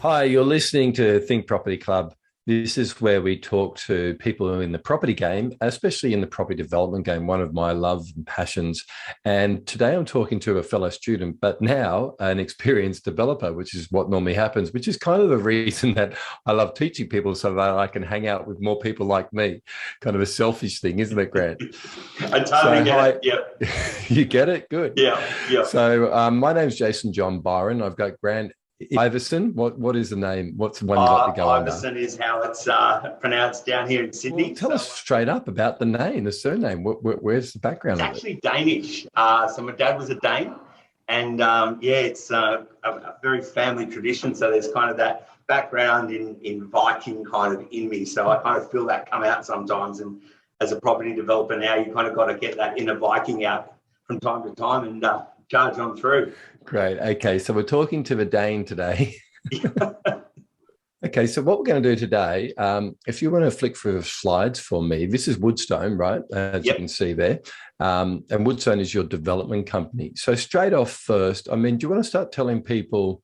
Hi, you're listening to Think Property Club. This is where we talk to people who are in the property game, especially in the property development game, one of my love and passions. And today I'm talking to a fellow student, but now an experienced developer, which is what normally happens, which is kind of the reason that I love teaching people so that I can hang out with more people like me. Kind of a selfish thing, isn't it, Grant? I totally get it. Yeah. You get it? Good. Yeah. Yeah. So my name's Jason John Byron. I've got Grant Iverson. What is the name? What's the one you like to go under? Iverson is how it's pronounced down here in Sydney. Well, tell us straight up about the name, the surname. Where's the background It's of it? actually Danish. So my dad was a Dane, and it's a very family tradition. So there's kind of that background in Viking kind of in me. So I kind of feel that come out sometimes. And as a property developer now, you kind of got to get that inner Viking out from time to time and charge on through. Great. Okay, so we're talking to the Dane today. Okay, so what we're going to do today, if you want to flick through the slides for me, this is Woodstone, right? As you can see there. And Woodstone is your development company. So straight off first, I mean, do you want to start telling people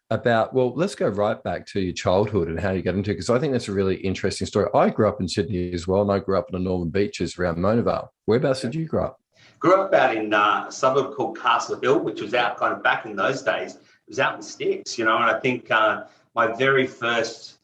about, well, let's go right back to your childhood and how you got into it, because I think that's a really interesting story. I grew up in Sydney as well, and I grew up in the Northern Beaches around Mona Vale. Whereabouts did you grow up? Grew up out in a suburb called Castle Hill, which was out kind of back in those days. It was out in the sticks, and I think my very first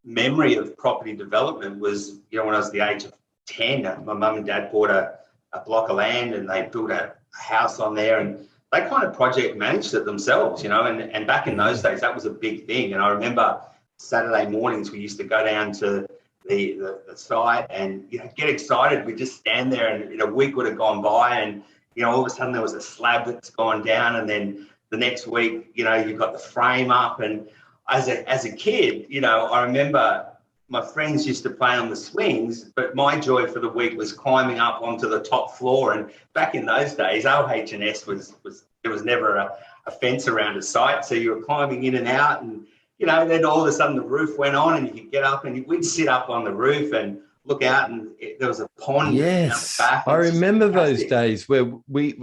memory of property development was, when I was the age of 10, my mum and dad bought a block of land and they built a house on there, and they kind of project managed it themselves, and back in those days, that was a big thing. And I remember Saturday mornings, we used to go down to the site and get excited. We just stand there, and a week would have gone by, and all of a sudden there was a slab that's gone down, and then the next week you've got the frame up. And as a kid, I remember my friends used to play on the swings, but my joy for the week was climbing up onto the top floor. And back in those days, OH&S was there was never a fence around a site, so you were climbing in and out, and then all of a sudden the roof went on and you could get up, and we'd sit up on the roof and look out, and there was a pond. Yes, I remember those days where we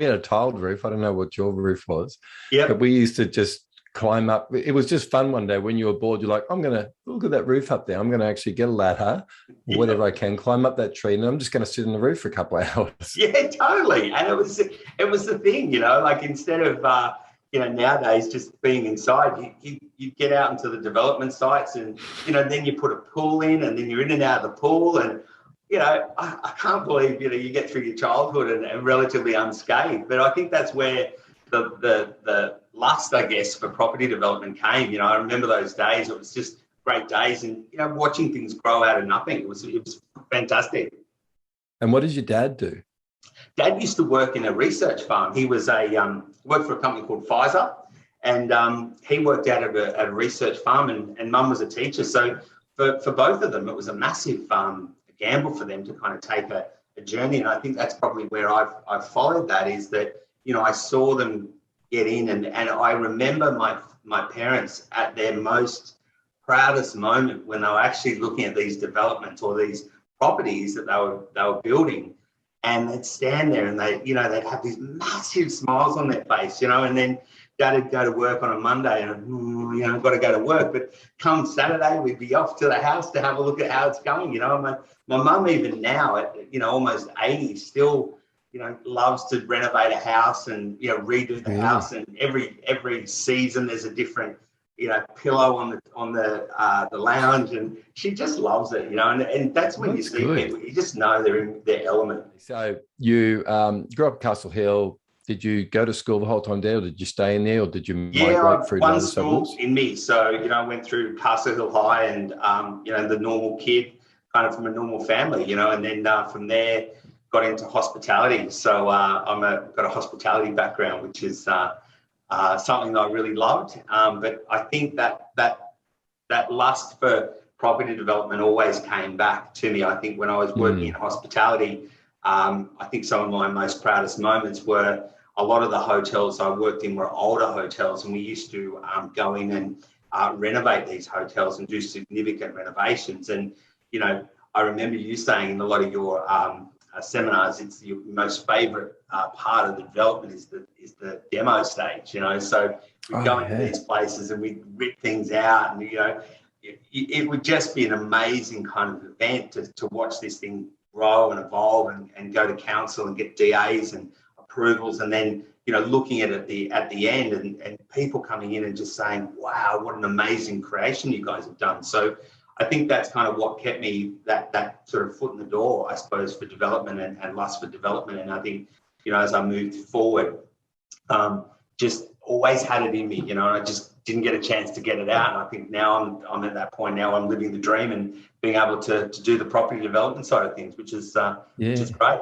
had a tiled roof. I don't know what your roof was. Yeah, but we used to just climb up. It was just fun one day when you were bored. You're like, I'm going to look at that roof up there. I'm going to actually get a ladder, whatever I can, climb up that tree, and I'm just going to sit on the roof for a couple of hours. Yeah, totally. And it was the thing, like instead of nowadays just being inside, you get out into the development sites, and then you put a pool in, and then you're in and out of the pool, and I can't believe you get through your childhood and relatively unscathed. But I think that's where the lust, I guess, for property development came. I remember those days. It was just great days, and watching things grow out of nothing. It was fantastic. And what did your dad do? Dad used to work in a research farm. He was worked for a company called Pfizer, and he worked out at a research farm, and Mum was a teacher. So for both of them, it was a massive gamble for them to kind of take a journey. And I think that's probably where I've followed that, is that I saw them get in, and I remember my parents at their most proudest moment when they were actually looking at these developments or these properties that they were building. And they'd stand there, and they'd have these massive smiles on their face, and then Dad would go to work on a Monday, and I've got to go to work. But come Saturday, we'd be off to the house to have a look at how it's going. My mum, even now at almost 80, still loves to renovate a house and redo the house. And every season there's a different pillow on the lounge, and she just loves it, and that's when you see people, you just know they're in their element. So you grew up at Castle Hill. Did you go to school the whole time there, or did you stay in there, or did you migrate through one other school suburbs? In me. So, I went through Castle Hill High, and, the normal kid, kind of from a normal family, and then from there got into hospitality. So got a hospitality background, which is something that I really loved. But I think that lust for property development always came back to me. I think when I was working in hospitality, I think some of my most proudest moments were a lot of the hotels I worked in were older hotels, and we used to go in and renovate these hotels and do significant renovations. And, I remember you saying in a lot of your seminars, it's your most favourite part of the development is the demo stage, So we'd go into these places and we'd rip things out, and it would just be an amazing kind of event to watch this thing grow and evolve and go to council and get DAs and approvals, and then looking at it at the end and people coming in and just saying, wow, what an amazing creation you guys have done. So I think that's kind of what kept me that sort of foot in the door, I suppose, for development and lust for development. And I think as I moved forward, just always had it in me, and I just didn't get a chance to get it out. And I think now I'm at that point now, I'm living the dream and being able to do the property development side of things, which is great.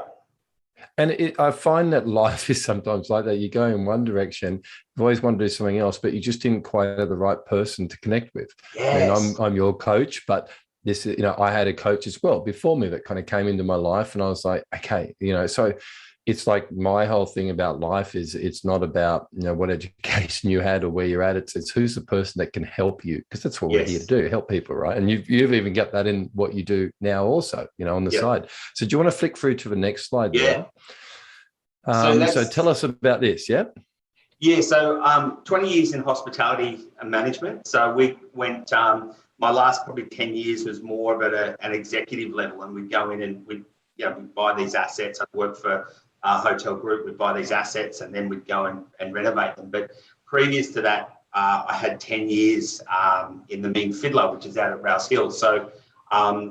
And I find that life is sometimes like that. You go in one direction, you always want to do something else, but you just didn't quite have the right person to connect with. Yes. I mean, I'm your coach, but this is, I had a coach as well before me that kind of came into my life, and I was like, okay, so it's like my whole thing about life is it's not about, what education you had or where you're at. It's who's the person that can help you, because that's what we're here to do, help people, right? And you've even got that in what you do now also, on the side. So do you want to flick through to the next slide? Yeah. So tell us about this, yeah? Yeah, so 20 years in hospitality and management. So we went, my last probably 10 years was more of at an executive level, and we'd go in and we'd buy these assets. I'd work for a hotel group, we'd buy these assets and then we'd go and renovate them. But previous to that, I had 10 years in the Mean Fiddler, which is out at Rouse Hill. So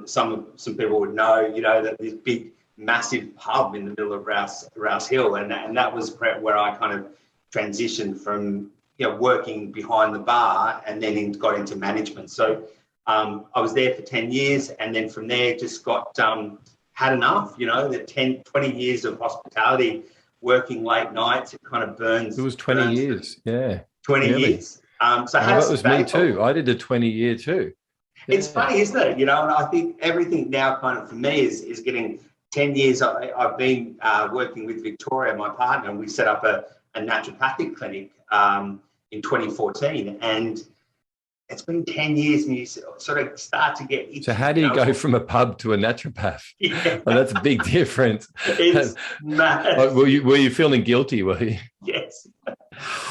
some people would know, that this big, massive pub in the middle of Rouse Hill. And that was where I kind of transitioned from, working behind the bar and then got into management. So I was there for 10 years, and then from there just got... had enough, the 10, 20 years of hospitality, working late nights, it kind of burns. It was 20 years, yeah. 20 years. So that was me too. I did a 20-year too. Yeah. It's funny, isn't it? And I think everything now kind of for me is getting 10 years. I've been working with Victoria, my partner, and we set up a naturopathic clinic in 2014. And it's been 10 years and you sort of start to get itchy. So how do you go from a pub to a naturopath? Yeah. Well, that's a big difference. It's mad. Were you feeling guilty, were you? Yes.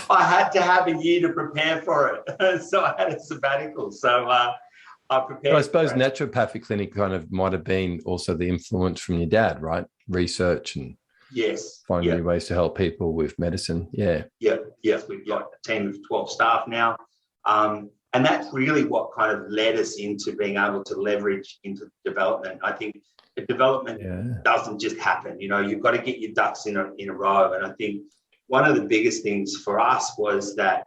I had to have a year to prepare for it. So I had a sabbatical. So I prepared. But I suppose naturopathic clinic kind of might have been also the influence from your dad, right? Research and finding new ways to help people with medicine. Yeah. Yeah. Yes. We've got a team of 12 staff now. And that's really what kind of led us into being able to leverage into development. I think the development doesn't just happen. You've got to get your ducks in a row. And I think one of the biggest things for us was that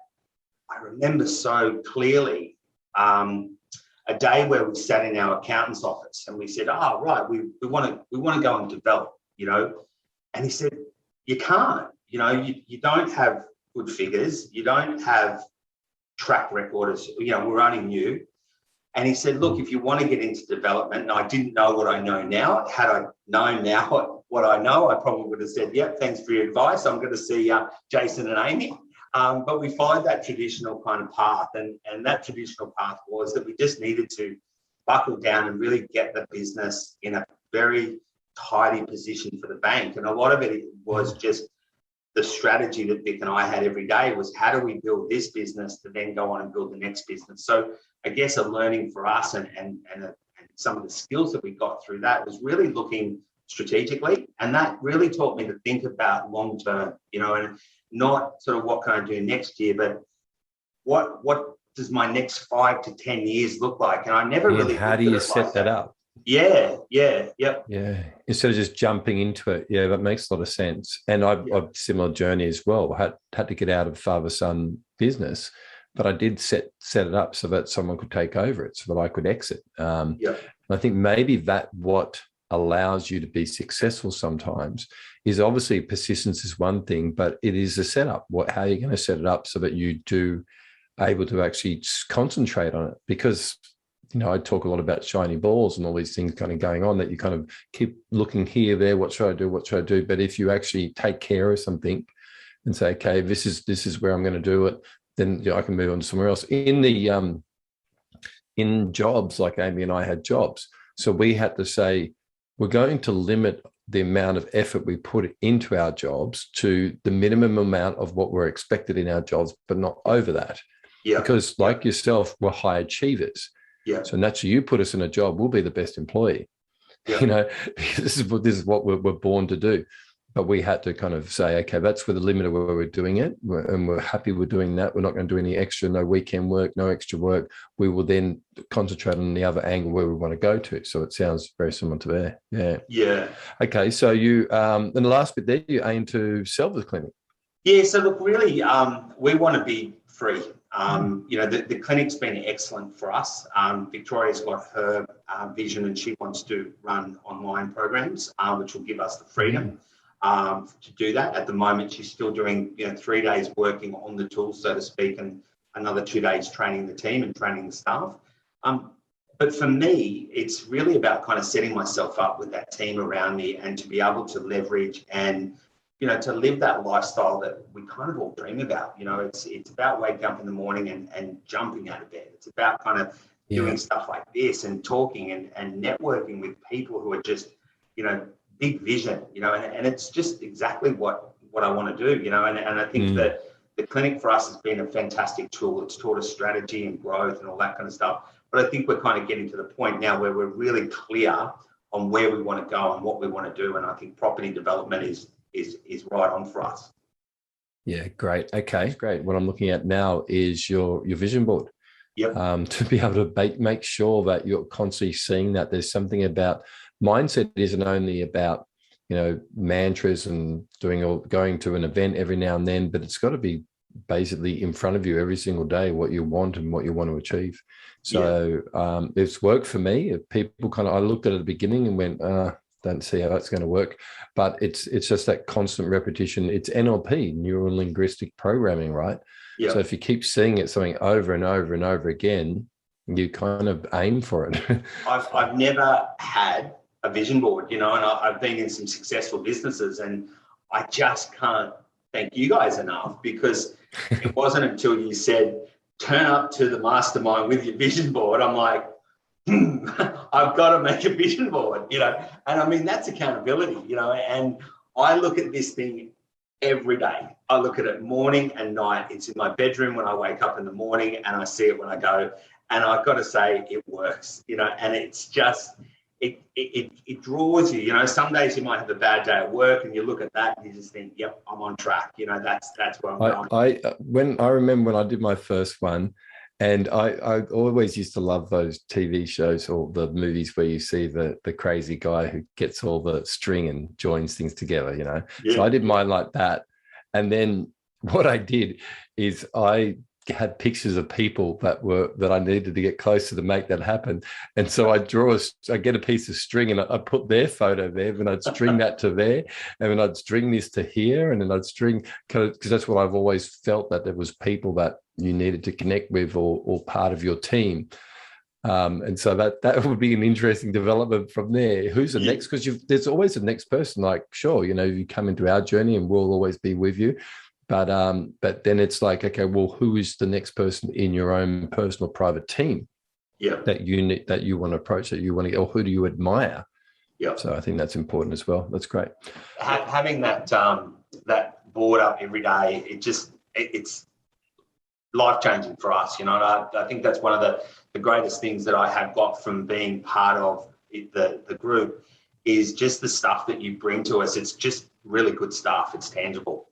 I remember so clearly a day where we sat in our accountant's office and we said, "Oh, right, we want to go and develop," And he said, "You can't. You don't have good figures. You don't have track record as we're only new." And he said, "Look, if you want to get into development," and I didn't know what I know now. Had I known now what I know, I probably would have said, "Yep, thanks for your advice. I'm going to see Jason and Amy." But we followed that traditional kind of path, and that traditional path was that we just needed to buckle down and really get the business in a very tidy position for the bank. And a lot of it was just the strategy that Vic and I had every day was, how do we build this business to then go on and build the next business? So I guess a learning for us and some of the skills that we got through that was really looking strategically. And that really taught me to think about long term, and not sort of what can I do next year, but what does my next 5 to 10 years look like? And I never really... How do you set that up? Yeah. Instead of just jumping into it. Yeah, that makes a lot of sense. And I've a similar journey as well. I had to get out of father-son business, but I did set it up so that someone could take over it, so that I could exit. And I think maybe that what allows you to be successful sometimes is obviously persistence is one thing, but it is a setup. How you're going to set it up so that you do able to actually concentrate on it, because I talk a lot about shiny balls and all these things kind of going on that you kind of keep looking here, there, what should I do? But if you actually take care of something and say, okay, this is where I'm going to do it, then I can move on to somewhere else. In jobs, like Amy and I had jobs, so we had to say, we're going to limit the amount of effort we put into our jobs to the minimum amount of what we're expected in our jobs, but not over that. Yeah. Because like yourself, we're high achievers. Yeah. So naturally, you put us in a job, we'll be the best employee. Yeah. You know, this is what we're born to do. But we had to kind of say, okay, that's where the limit of where we're doing it, and we're happy with doing that. We're not going to do any extra, no weekend work, no extra work. We will then concentrate on the other angle where we want to go to. So it sounds very similar to there. Yeah. Yeah. Okay. So you, and the last bit there, you aim to sell the clinic. Yeah. So look, really, we want to be free. You know, the clinic's been excellent for us. Victoria's got her vision, and she wants to run online programs, which will give us the freedom to do that. At the moment, she's still doing, 3 days working on the tools, so to speak, and another 2 days training the team and training the staff. But for me, it's really about kind of setting myself up with that team around me, and to be able to leverage and, to live that lifestyle that we kind of all dream about. It's about waking up in the morning and jumping out of bed. It's about kind of doing stuff like this and talking and networking with people who are just, big vision, and it's just exactly what I want to do, and I think that the clinic for us has been a fantastic tool. It's taught us strategy and growth and all that kind of stuff. But I think we're kind of getting to the point now where we're really clear on where we want to go and what we want to do. And I think property development is right on for us. Yeah, great. Okay, great. What I'm looking at now is your vision board. Yep. To be able to make sure that you're constantly seeing that there's something about mindset isn't only about, mantras and going to an event every now and then, but it's got to be basically in front of you every single day, what you want and what you want to achieve. So it's worked for me. People I looked at the beginning and went, don't see how that's going to work, but it's just that constant repetition. It's NLP, neuro linguistic programming, right? So if you keep seeing it something over and over and over again, you kind of aim for it. I've never had a vision board, and I've been in some successful businesses, and I just can't thank you guys enough, because it wasn't until you said, turn up to the mastermind with your vision board, I'm like, I've got to make a vision board, and I mean, that's accountability, and I look at this thing every day. I look at it morning and night. It's in my bedroom when I wake up in the morning, and I see it when I go, and I've got to say it works, and it's just, it draws you, some days you might have a bad day at work and you look at that and you just think, yep, I'm on track. That's where I'm going. I remember when I did my first one, and I always used to love those TV shows or the movies where you see the crazy guy who gets all the string and joins things together, So I did mine like that. And then what I did is I had pictures of people that I needed to get closer to make that happen. And so I get a piece of string and I put their photo there, and I'd string that to there, and then I'd string this to here, and then I'd string, because that's what I've always felt, that there was people that you needed to connect with or part of your team. And so that would be an interesting development from there. Who's the next? Because there's always the next person. Like, sure, you come into our journey and we'll always be with you. But then it's like, okay, well, who is the next person in your own personal private team that you want to approach, that you want to, or who do you admire? Yeah. So I think that's important as well. That's great. Having that board up every day, it's life-changing for us, and I think that's one of the greatest things that I have got from being part of the group, is just the stuff that you bring to us. It's just really good stuff. It's tangible.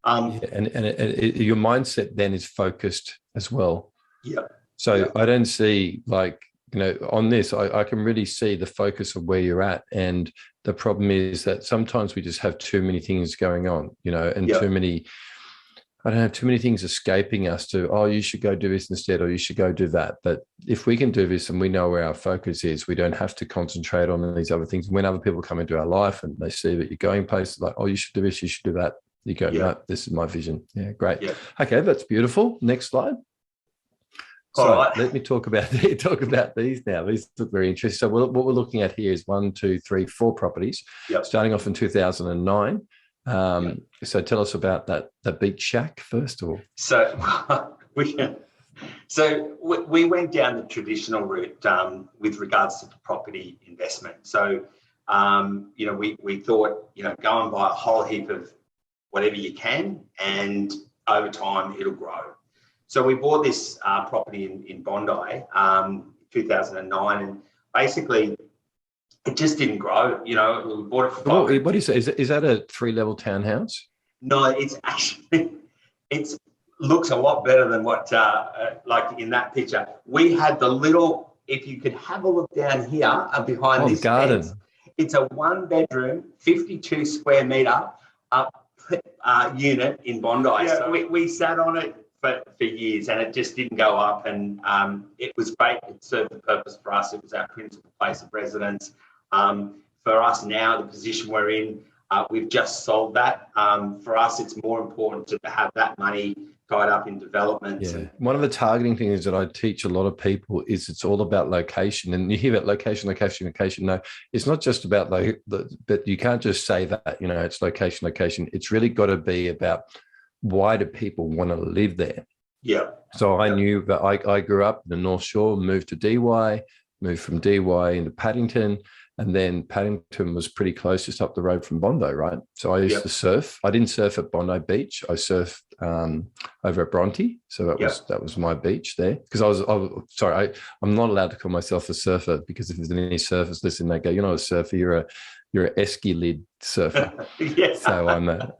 And your mindset then is focused as well. Yeah. So I don't see, like, on this, I can really see the focus of where you're at. And the problem is that sometimes we just have too many things going on, and too many things escaping us to, oh, you should go do this instead, or you should go do that. But if we can do this and we know where our focus is, we don't have to concentrate on these other things. When other people come into our life and they see that you're going places, like, oh, you should do this, you should do that, you go, no, this is my vision. Yeah, great. Yeah. Okay, that's beautiful. Next slide. So let me talk about these now. These look very interesting. So what we're looking at here is 1, 2, 3, 4 properties, starting off in 2009. So tell us about that beach shack first of all. So we went down the traditional route with regards to property investment. So You know, we thought, you know, go and buy a whole heap of whatever you can, and over time it'll grow. So we bought this property in Bondi, 2009, and basically it just didn't grow. You know, we bought it for Oh, what is it? Is that a 3-level townhouse? No, it's actually, it looks a lot better than what, like in that picture. We had the little, if you could have a look down here behind this garden. fence, it's a 1-bedroom, 52 square metre unit in Bondi. Yeah, so we sat on it for years, and it just didn't go up, and it was great. It served the purpose for us. It was our principal place of residence. For us now, the position we're in, we've just sold that. For us, it's more important to have that money tied up in developments. Yeah. One of the targeting things that I teach a lot of people is it's all about location. And you hear about location, location, location. No, it's not just about but you can't just say that, you know, it's location, location. It's really got to be about why do people want to live there? Yeah. So I knew that I grew up in the North Shore, moved to DY, moved from DY into Paddington. And then Paddington was pretty close, just up the road from Bondi, right? So I used to surf. I didn't surf at Bondi Beach. I surfed over at Bronte. So that was my beach there. Because I'm not allowed to call myself a surfer, because if there's any surfers listening, they go, "You're not a surfer. You're an esky lid surfer." So I'm a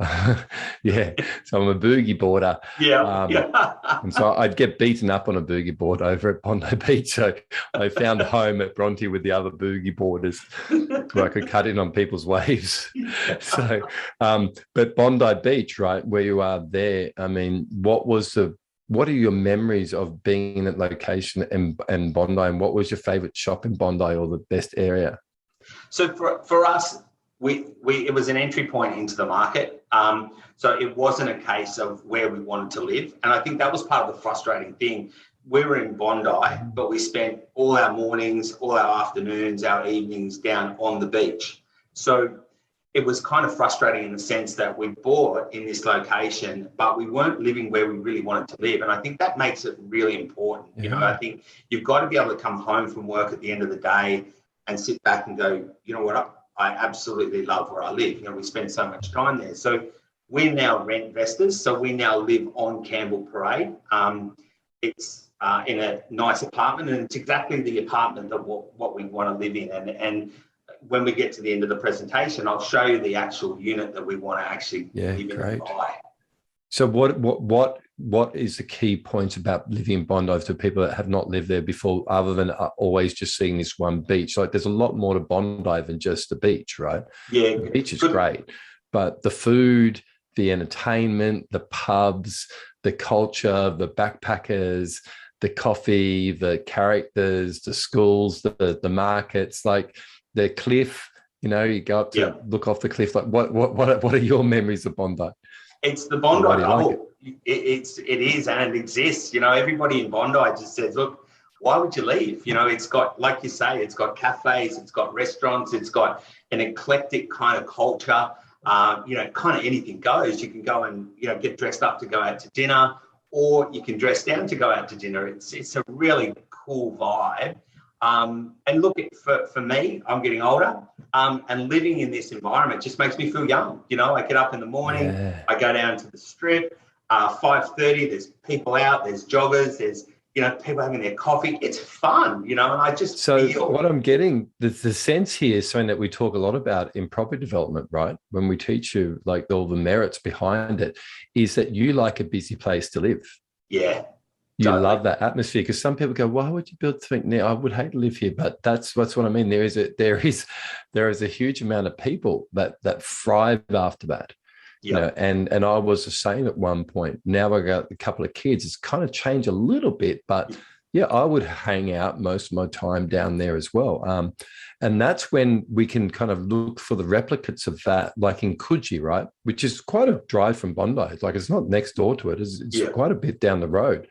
boogie boarder. And so I'd get beaten up on a boogie board over at Bondi Beach. So I found a home at Bronte with the other boogie boarders where I could cut in on people's waves. So, but Bondi Beach, right, where you are there, I mean, what are your memories of being in that location and Bondi, and what was your favorite shop in Bondi or the best area? So for us, it was an entry point into the market. So it wasn't a case of where we wanted to live. And I think that was part of the frustrating thing. We were in Bondi, but we spent all our mornings, all our afternoons, our evenings down on the beach. So it was kind of frustrating in the sense that we bought in this location, but we weren't living where we really wanted to live. And I think that makes it really important. You know, I think you've got to be able to come home from work at the end of the day and sit back and go, you know what, I absolutely love where I live. You know, we spend so much time there. So we're now rent investors. So we now live on Campbell Parade. It's in a nice apartment, and it's exactly the apartment that what we want to live in. And when we get to the end of the presentation, I'll show you the actual unit that we want to actually live in and buy. So what is the key points about living in Bondi to people that have not lived there before, other than always just seeing this one beach? Like, there's a lot more to Bondi than just the beach, right? Yeah. The beach is great, but the food, the entertainment, the pubs, the culture, the backpackers, the coffee, the characters, the schools, the markets, like the cliff, you know, you go up to look off the cliff. Like what are your memories of Bondi? It's the Bondi bubble. It is, and it exists. You know, everybody in Bondi just says, look, why would you leave? You know, it's got, like you say, it's got cafes, it's got restaurants, it's got an eclectic kind of culture. You know, kind of anything goes. You can go and, you know, get dressed up to go out to dinner, or you can dress down to go out to dinner. It's a really cool vibe. And look, for me, I'm getting older, and living in this environment just makes me feel young. You know, I get up in the morning, I go down to the strip, 5:30, there's people out, there's joggers, there's, you know, people having their coffee. It's fun, you know, and I just feel. What I'm getting, the sense here is something that we talk a lot about in property development, right? When we teach you like all the merits behind it, is that you like a busy place to live. Yeah. You love that atmosphere, because some people go, why would you build something now? I would hate to live here, but that's what I mean. There is a huge amount of people that thrive after that. You know, and I was the same at one point. Now I got a couple of kids. It's kind of changed a little bit, but yeah, I would hang out most of my time down there as well. And that's when we can kind of look for the replicates of that, like in Coogee, right? Which is quite a drive from Bondi. Like, it's not next door to it. It's quite a bit down the road,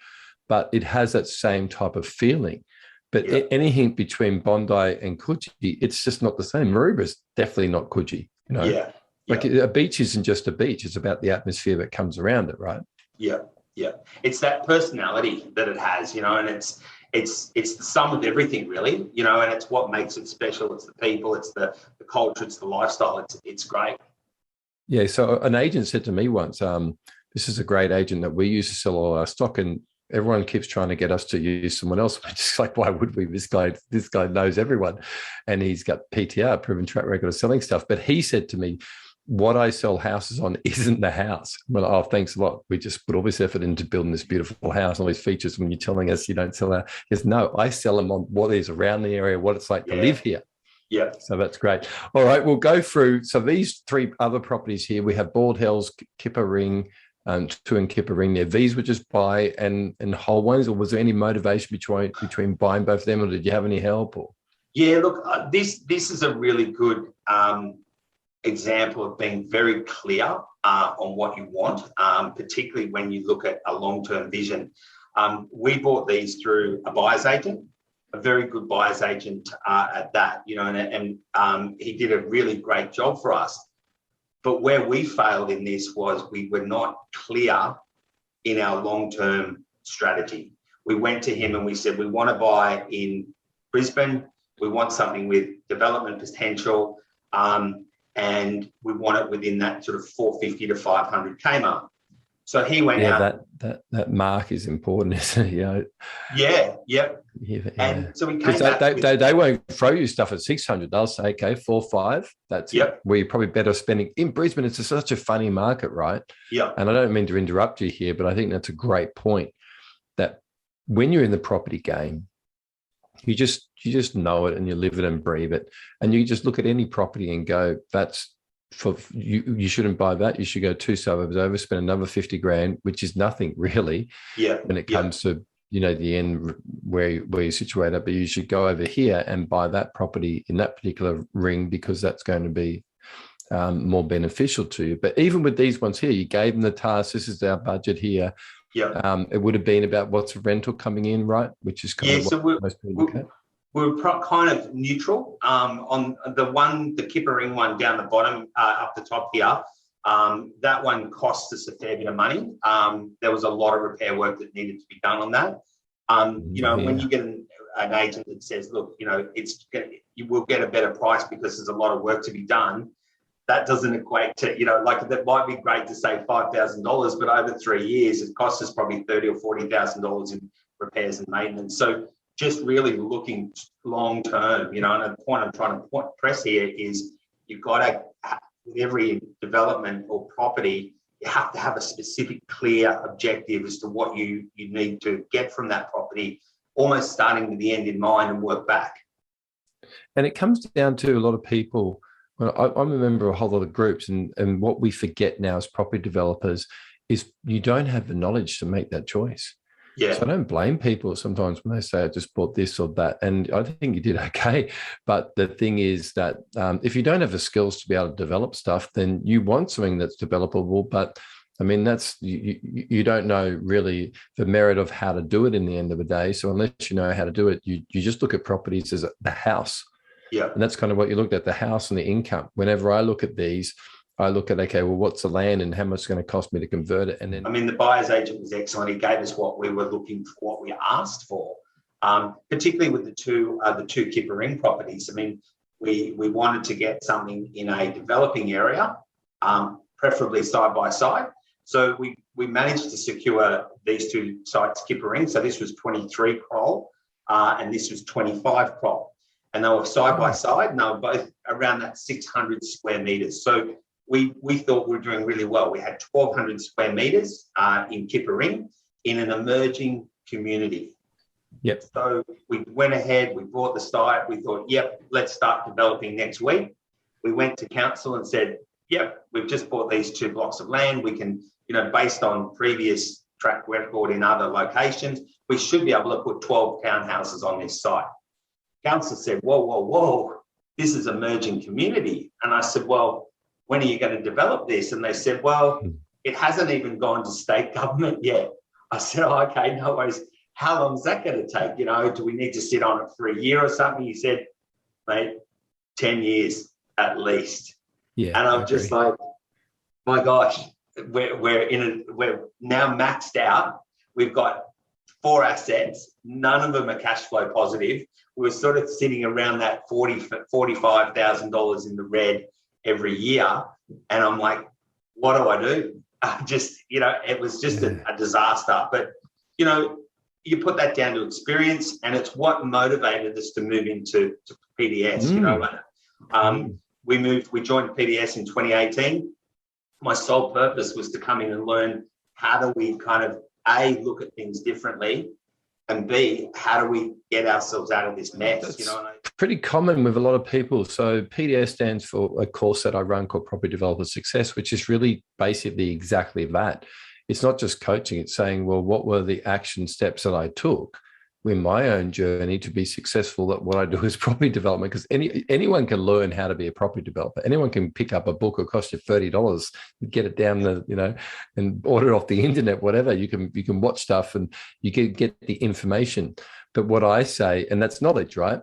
but it has that same type of feeling. But anything between Bondi and Coogee, it's just not the same. Maroubra is definitely not Coogee, you know? Like a beach isn't just a beach. It's about the atmosphere that comes around it, right? Yeah. It's that personality that it has, you know, and it's the sum of everything, really, you know, and it's what makes it special. It's the people, it's the culture, it's the lifestyle. It's great. Yeah. So an agent said to me once, this is a great agent that we use to sell all our stock, and everyone keeps trying to get us to use someone else. We're just like, why would we? This guy knows everyone, and he's got PTR, proven track record of selling stuff. But he said to me, what I sell houses on isn't the house. Well, oh, thanks a lot. We just put all this effort into building this beautiful house, all these features. When you're telling us you don't sell that, yes, no, I sell them on what is around the area, what it's like to live here. Yeah. So that's great. All right, we'll go through. So these three other properties here, we have Bald Hills, Kipper Ring, two in Kipper Ring there. These were just buy and whole ones, or was there any motivation between buying both of them, or did you have any help? Or yeah, look, this is a really good example of being very clear on what you want, particularly when you look at a long-term vision. We bought these through a buyer's agent, a very good buyer's agent at that, you know, and he did a really great job for us. But where we failed in this was we were not clear in our long-term strategy. We went to him and we said, we want to buy in Brisbane. We want something with development potential. And we want it within that sort of 450 to 500K mark. So he went out. That mark is important, isn't it? You know? Yeah, yep. Yeah. And so we came back. They won't throw you stuff at 600. They'll say, okay, 4-5. That's where you're probably better spending. In Brisbane, it's such a funny market, right? Yeah. And I don't mean to interrupt you here, but I think that's a great point, that when you're in the property game, you just know it and you live it and breathe it. And you just look at any property and go, that's for you shouldn't buy that. You should go 2 suburbs over, spend another 50 grand, which is nothing really. Yeah. When it comes to, you know, the end where you're situated, but you should go over here and buy that property in that particular ring, because that's going to be more beneficial to you. But even with these ones here, you gave them the task. This is our budget here. Yeah. It would have been about what's the rental coming in, right? Which is kind of what most people look at. We're kind of neutral on the Kipper Ring one down the bottom, up the top here. That one cost us a fair bit of money. There was a lot of repair work that needed to be done on that. You know, when you get an agent that says, look, you know, you will get a better price because there's a lot of work to be done, that doesn't equate to, you know, like that might be great to say $5,000, but over 3 years, it costs us probably $30,000 or $40,000 in repairs and maintenance. So just really looking long term, you know, and the point I'm trying to press here is you've got to, with every development or property, you have to have a specific, clear objective as to what you need to get from that property, almost starting with the end in mind and work back. And it comes down to a lot of people. Well, I'm a member of a whole lot of groups, and what we forget now as property developers is you don't have the knowledge to make that choice. Yeah. So I don't blame people sometimes when they say, I just bought this or that. And I think you did okay. But the thing is that if you don't have the skills to be able to develop stuff, then you want something that's developable. But I mean, that's you don't know really the merit of how to do it in the end of the day. So unless you know how to do it, you just look at properties as the house. Yeah. And that's kind of what you looked at, the house and the income. Whenever I look at these, I look at, okay, well, what's the land and how much it's going to cost me to convert it? And then, I mean, the buyer's agent was excellent. He gave us what we were looking for, what we asked for, particularly with the two Kipper Ring properties. I mean, we wanted to get something in a developing area, preferably side by side. So we managed to secure these two sites, Kipper Ring. So this was 23 Kroll and this was 25 Kroll. And they were side by side, and they were both around that 600 square meters. So we thought we were doing really well. We had 1,200 square meters in Kipper Ring in an emerging community. Yep. So we went ahead, we bought the site. We thought, yep, let's start developing next week. We went to council and said, yep, we've just bought these 2 blocks of land. We can, you know, based on previous track record in other locations, we should be able to put 12 townhouses on this site. Council said, whoa, this is emerging community. And I said, well, when are you going to develop this? And they said, well, it hasn't even gone to state government yet. I said, oh, okay, no worries. How long is that going to take? You know, do we need to sit on it for a year or something? He said, mate, 10 years at least. Yeah. And I'm just like, my gosh, we're now maxed out. We've got 4 assets. None of them are cash flow positive. We're sort of sitting around that $45,000 in the red every year. And I'm like, what do I do? It was just a disaster. But, you put that down to experience, and it's what motivated us to move into PDS. We joined PDS in 2018. My sole purpose was to come in and learn, how do we kind of A, look at things differently, and B, how do we get ourselves out of this mess? That's pretty common with a lot of people. So PDS stands for a course that I run called Property Developer Success, which is really basically exactly that. It's not just coaching. It's saying, well, what were the action steps that I took in my own journey to be successful at what I do as property development? Because anyone can learn how to be a property developer. Anyone can pick up a book. It'll cost you $30 and get it down and order it off the internet, whatever. You can watch stuff and you can get the information. But what I say, and that's knowledge, right?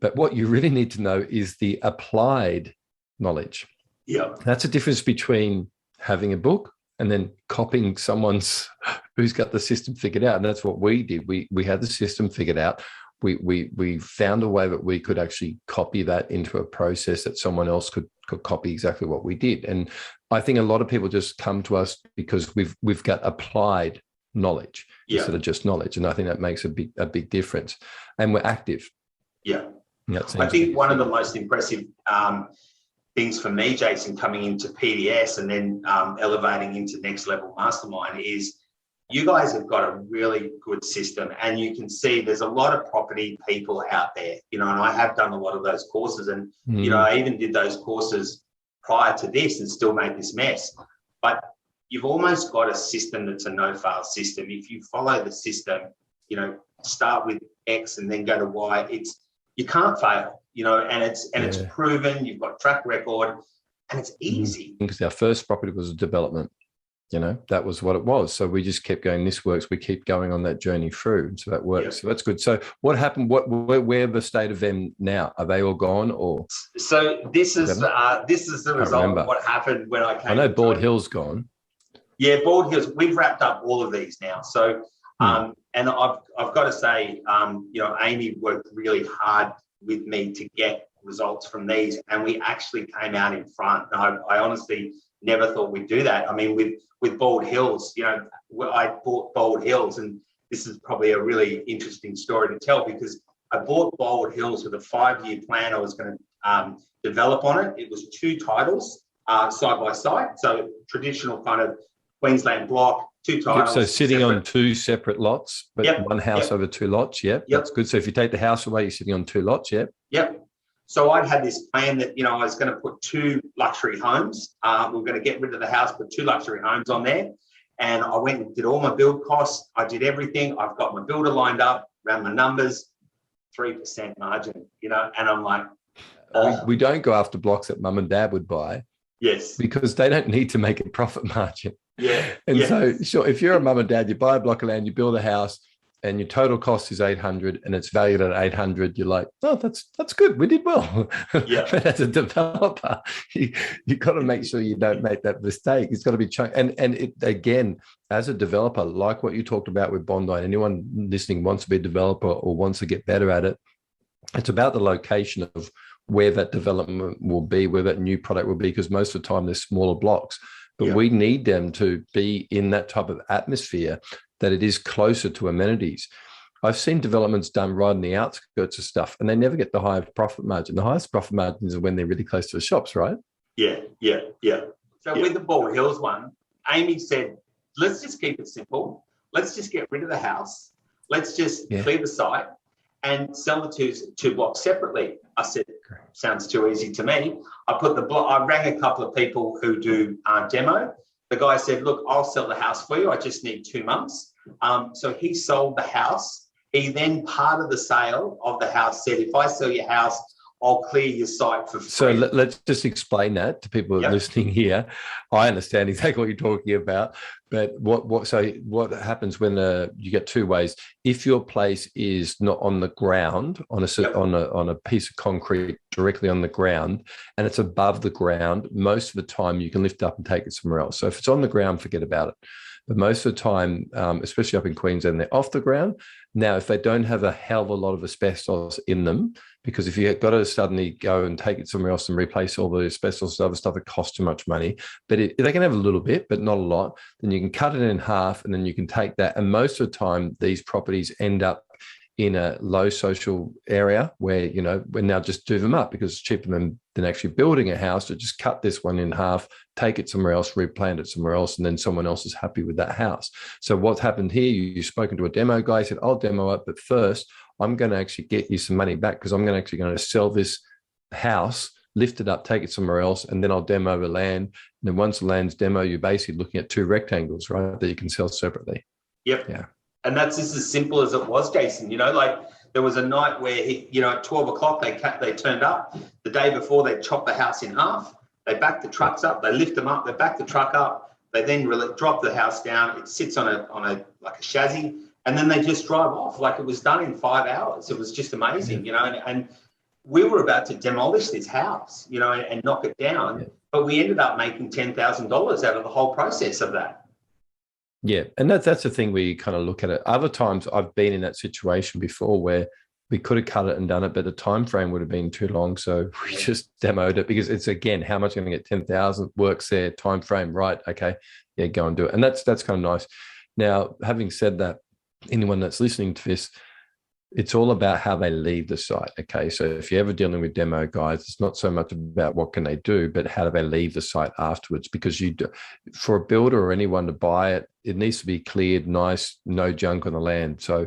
But what you really need to know is the applied knowledge. Yeah. That's the difference between having a book and then copying someone's who's got the system figured out. And that's what we did. We had the system figured out. We found a way that we could actually copy that into a process that someone else could copy exactly what we did. And I think a lot of people just come to us because we've got applied knowledge instead of just knowledge. And I think that makes a big difference. And we're active. Yeah. I think one of the most impressive things for me, Jason, coming into PDS and then elevating into next level mastermind is you guys have got a really good system, and you can see there's a lot of property people out there, and I have done a lot of those courses, and I even did those courses prior to this and still made this mess. But you've almost got a system that's a no-fail system. If you follow the system, start with X and then go to Y, you can't fail, and it's proven. You've got track record, and it's easy. Because our first property was a development, that was what it was. So we just kept going, this works. We keep going on that journey through. So that works. Yeah. So that's good. So what happened? Where the state of them now? Are they all gone or? So this is the result of what happened when I came. I know Bald Hill's gone. Yeah, Bald Hills. We've wrapped up all of these now. So, and I've got to say, Amy worked really hard with me to get results from these, and we actually came out in front. And I honestly never thought we'd do that. I mean, with Bald Hills, I bought Bald Hills, and this is probably a really interesting story to tell, because I bought Bald Hills with a 5-year plan I was going to develop on it. It was 2 titles side by side, so traditional kind of Queensland block, 2 titles. So sitting on 2 separate lots, but one house over 2 lots. Yep, that's good. So if you take the house away, you're sitting on 2 lots. Yep. So I'd had this plan that, I was going to put 2 luxury homes. We're going to get rid of the house, put 2 luxury homes on there. And I went and did all my build costs. I did everything. I've got my builder lined up, ran my numbers, 3% margin, and I'm like, we don't go after blocks that mum and dad would buy. Yes. Because they don't need to make a profit margin. Yeah. And so, sure, if you're a mum and dad, you buy a block of land, you build a house, and your total cost is 800 and it's valued at 800, you're like, oh, that's good. We did well. Yeah. But as a developer, you've got to make sure you don't make that mistake. It's got to be chunk. And it, again, as a developer, like what you talked about with Bondi, anyone listening wants to be a developer or wants to get better at it, it's about the location of where that development will be, where that new product will be, because most of the time they're smaller blocks. But we need them to be in that type of atmosphere that it is closer to amenities. I've seen developments done right on the outskirts of stuff, and they never get the highest profit margin. The highest profit margins are when they're really close to the shops, right? Yeah. So with the Bald Hills one, Amy said, let's just keep it simple. Let's just get rid of the house. Let's just clear the site and sell the two blocks separately. I said, sounds too easy to me. I rang a couple of people who do demo. The guy said, look, I'll sell the house for you. I just need 2 months. So he sold the house. He then, part of the sale of the house, said, if I sell your house, I'll clear your site for free. So let's just explain that to people listening here. I understand exactly what you're talking about, but what happens when you get 2 ways? If your place is not on the ground, on a piece of concrete directly on the ground, and it's above the ground, most of the time you can lift up and take it somewhere else. So if it's on the ground, forget about it. But most of the time, especially up in Queensland, they're off the ground. Now, if they don't have a hell of a lot of asbestos in them, because if you've got to suddenly go and take it somewhere else and replace all the asbestos and other stuff, it costs too much money. But they can have a little bit, but not a lot. Then you can cut it in half, and then you can take that. And most of the time, these properties end up in a low social area where, you know, we now just do them up because it's cheaper than actually building a house. To just cut this one in half, take it somewhere else, replant it somewhere else, and then someone else is happy with that house. So what's happened here, you've spoken to a demo guy, said, I'll demo it, but first I'm going to actually get you some money back because I'm going to sell this house, lift it up, take it somewhere else, and then I'll demo the land. And then once the land's demo, you're basically looking at 2 rectangles, right, that you can sell separately. Yep. Yeah. And that's just as simple as it was, Jason. You know, like there was a night where, at 12 o'clock, they turned up. The day before, they chopped the house in half. They backed the trucks up. They lift them up. They back the truck up. They then drop the house down. It sits on a chassis, and then they just drive off like it was done in 5 hours. It was just amazing, and we were about to demolish this house, and knock it down, but we ended up making $10,000 out of the whole process of that. Yeah, and that's the thing where you kind of look at it. Other times I've been in that situation before where we could have cut it and done it, but the time frame would have been too long. So we just demoed it because it's, again, how much I'm going to get 10,000 works there, time frame, right? Okay, yeah, go and do it. And that's kind of nice. Now, having said that, anyone that's listening to this, it's all about how they leave the site. Okay, so if you're ever dealing with demo guys, it's not so much about what can they do, but how do they leave the site afterwards? Because for a builder or anyone to buy it, it needs to be cleared, nice, no junk on the land. So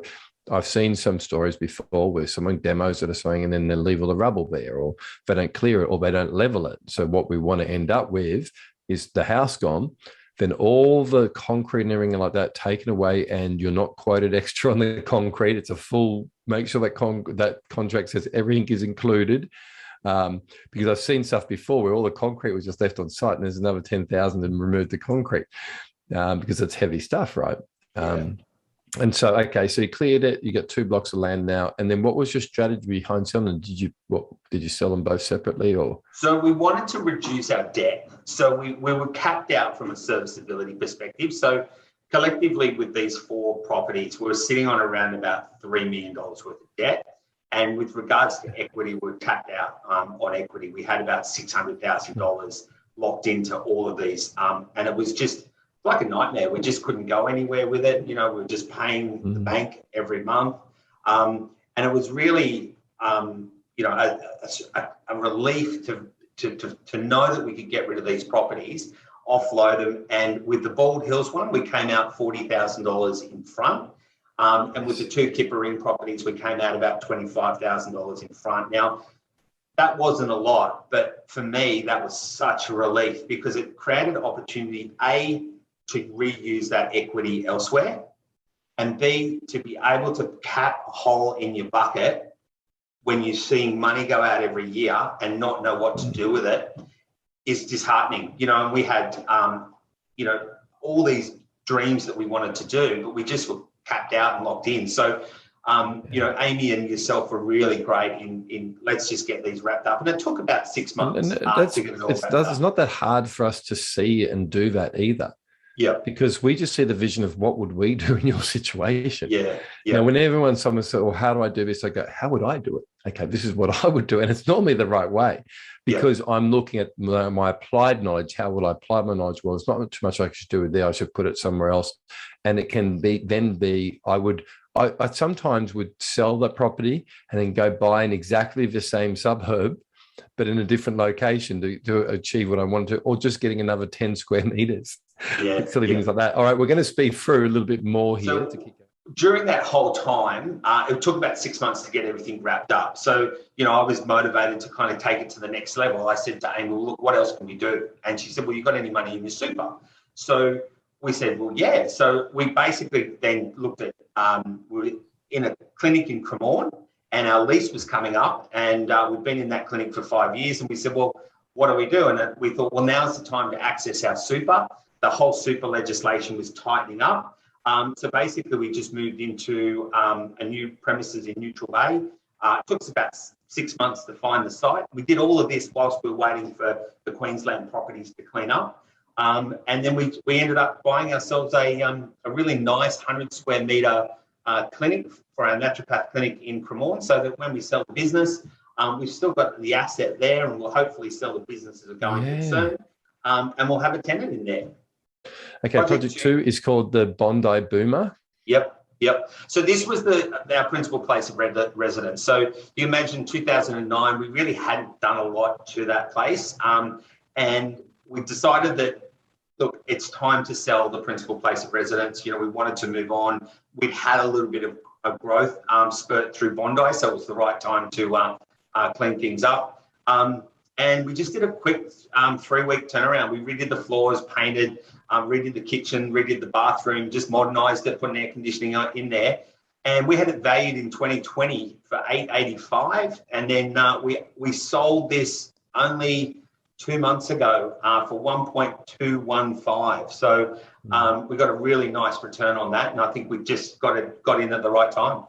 I've seen some stories before where someone demos it or something, and then they leave all the rubble there, or they don't clear it, or they don't level it. So what we want to end up with is the house gone, then all the concrete and everything like that taken away, and you're not quoted extra on the concrete. It's a full, make sure that contract says everything is included. Because I've seen stuff before where all the concrete was just left on site and there's another 10,000 and removed the concrete because it's heavy stuff, right? And so, okay, so you cleared it, you got 2 blocks of land now. And then what was your strategy behind selling them? Did you sell them both separately, or? So we wanted to reduce our debt. So we were capped out from a serviceability perspective. So collectively with these 4 properties, we were sitting on around about $3 million worth of debt. And with regards to equity, we're tapped out on equity. We had about $600,000 locked into all of these. And it was just like a nightmare. We just couldn't go anywhere with it. We were just paying the bank every month. And it was really, a relief to know that we could get rid of these properties, offload them. And with the Bald Hills one, we came out $40,000 in front. And with the 2 Kippa properties, we came out about $25,000 in front. Now, that wasn't a lot, but for me, that was such a relief because it created opportunity, A, to reuse that equity elsewhere, and B, to be able to cap a hole in your bucket when you're seeing money go out every year and not know what to do with it is disheartening. And we had, all these dreams that we wanted to do, but we just were capped out and locked in. So, Amy and yourself were really great in let's just get these wrapped up. And it took about 6 months to get it all wrapped up. It's not that hard for us to see and do that either. Yeah, because we just see the vision of what would we do in your situation. Yeah. Whenever someone says, "Well, how do I do this?" I go, "How would I do it?" Okay, this is what I would do, and it's normally the right way because I'm looking at my applied knowledge. How will I apply my knowledge? Well, it's not too much I should do it there. I should put it somewhere else, and it can be. I sometimes would sell the property and then go buy in exactly the same suburb, but in a different location to achieve what I wanted to, or just getting another 10 square meters. Silly things like that. All right, we're going to speed through a little bit more here. During that whole time, it took about 6 months to get everything wrapped up. So, I was motivated to kind of take it to the next level. I said to Amy, well, look, what else can we do? And she said, well, you got any money in your super? So we said, well, yeah. So we basically then looked at, we were in a clinic in Cremorne, and our lease was coming up, and we'd been in that clinic for 5 years. And we said, well, what do we do? And we thought, well, now's the time to access our super. The whole super legislation was tightening up. So basically, we just moved into a new premises in Neutral Bay. It took us about 6 months to find the site. We did all of this whilst we were waiting for the Queensland properties to clean up. And then we ended up buying ourselves a really nice 100 square metre clinic for our naturopath clinic in Cremorne, so that when we sell the business, we've still got the asset there, and we'll hopefully sell the business as a going concern, and we'll have a tenant in there. Okay, project two is called the Bondi Boomer. Yep. So this was our principal place of residence. So you imagine 2009, we really hadn't done a lot to that place, and we decided that, look, it's time to sell the principal place of residence. You know, we wanted to move on. We'd had a little bit of a growth spurt through Bondi, so it was the right time to clean things up. And we just did a quick 3-week turnaround. We redid the floors, painted, redid the kitchen, redid the bathroom, just modernised it, put an air conditioning in there. And we had it valued in 2020 for $885. And then we sold this only 2 months ago for $1.215. So we got a really nice return on that, and I think we just got in at the right time.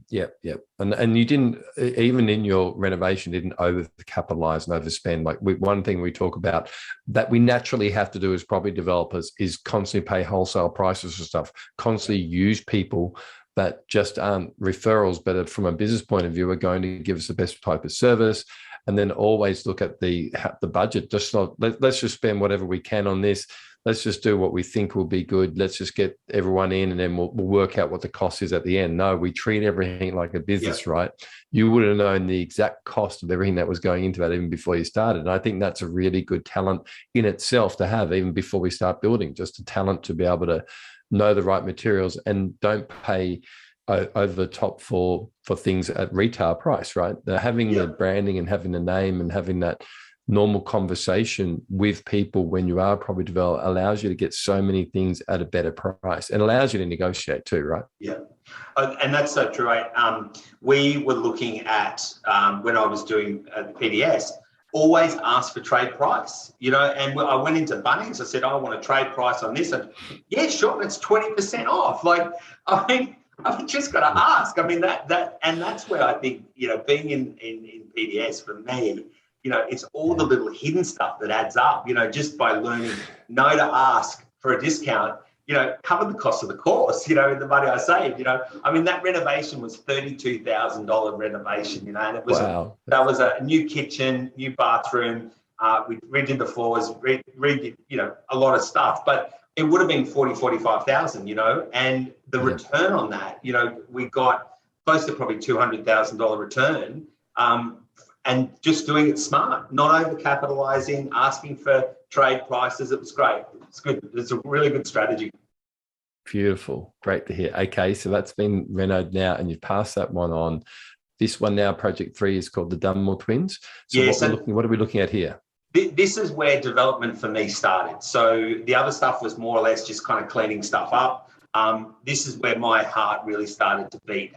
Yep. And you didn't, even in your renovation, didn't overcapitalize and overspend. Like one thing we talk about that we naturally have to do as property developers is constantly pay wholesale prices for stuff, constantly use people that just aren't referrals, but from a business point of view are going to give us the best type of service. And then always look at the budget. Just not let's just spend whatever we can on this. Let's just do what we think will be good. Let's just get everyone in, and then we'll work out what the cost is at the end. No, we treat everything like a business, right? You would have known the exact cost of everything that was going into that even before you started. And I think that's a really good talent in itself to have, even before we start building, just a talent to be able to know the right materials and don't pay over the top for things at retail price, right? Having the branding and having the name and having that normal conversation with people when you are a property developer allows you to get so many things at a better price, and allows you to negotiate too, right? Yeah, and that's so true. We were looking at, when I was doing the PDS, always ask for trade price, you know, and I went into Bunnings, I said, I want a trade price on this, and yeah, sure, it's 20% off. Like, I mean, I've just got to ask. I mean, and that's where I think, you know, being in PDS for me, you know, it's all the little hidden stuff that adds up, you know, just by learning no to ask for a discount, you know, cover the cost of the course, you know, the money I saved, you know. I mean, that renovation was $32,000 renovation, you know, and it was that was a new kitchen, new bathroom. We redid the floors, redid, you know, a lot of stuff, but it would have been 45,000, you know, and the return on that, you know, we got close to probably $200,000 return, and just doing it smart, not overcapitalizing, asking for trade prices. It was great. It's good. It's a really good strategy. Beautiful. Great to hear. Okay, so that's been renoed now, and you've passed that one on. This one now, project 3, is called the Dunmore Twins. So what are we looking at here? This is where development for me started. So the other stuff was more or less just kind of cleaning stuff up. This is where my heart really started to beat.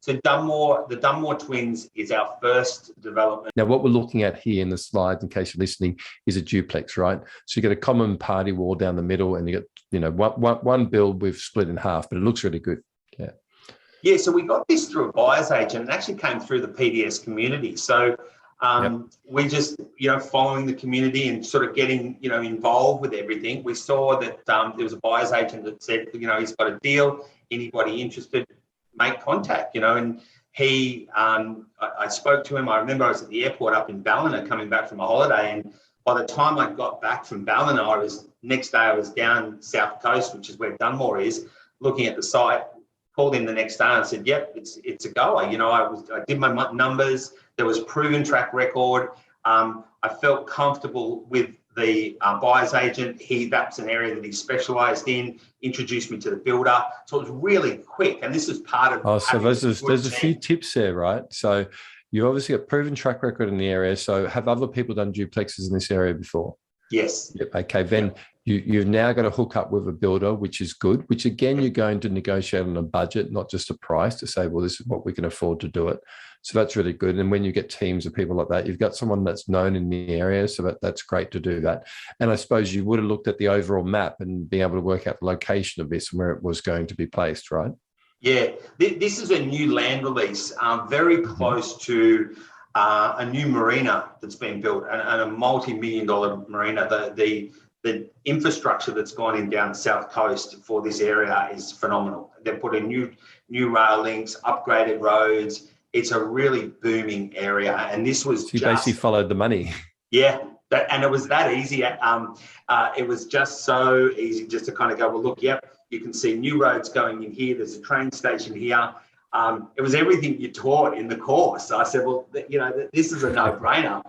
So the Dunmore Twins is our first development. Now, what we're looking at here in the slides, in case you're listening, is a duplex, right? So you get a common party wall down the middle, and you get, you know, one build we've split in half, but it looks really good. Yeah. So we got this through a buyer's agent. It actually came through the PDS community. So we just, you know, following the community and sort of getting, you know, involved with everything. We saw that there was a buyer's agent that said, you know, he's got a deal. Anybody interested, make contact, you know. And he, I spoke to him. I remember I was at the airport up in Ballina coming back from a holiday. And by the time I got back from Ballina, next day I was down South Coast, which is where Dunmore is, looking at the site. Called in the next day and said, yep, it's a goer. You know, I did my numbers. There was proven track record. I felt comfortable with the buyer's agent. That's an area that he specialised in, introduced me to the builder. So it was really quick. And this is part of... So there's a few tips there, right? So you obviously got proven track record in the area. So have other people done duplexes in this area before? Yes. Yep. Okay. Then you've now got to hook up with a builder, which is good, which again, you're going to negotiate on a budget, not just a price, to say, well, this is what we can afford to do it. So that's really good. And when you get teams of people like that, you've got someone that's known in the area. So that's great to do that. And I suppose you would have looked at the overall map and be able to work out the location of this and where it was going to be placed, right? Yeah. This is a new land release, very close to a new marina that's been built, and a multi-million-dollar marina. The the infrastructure that's gone in down the south coast for this area is phenomenal. They've put in new rail links, upgraded roads. It's a really booming area, and this was so you basically followed the money. Yeah, and it was that easy. It was just so easy just to kind of go, well, look, yep, you can see new roads going in here. There's a train station here. It was everything you taught in the course. I said, well, this is a no-brainer.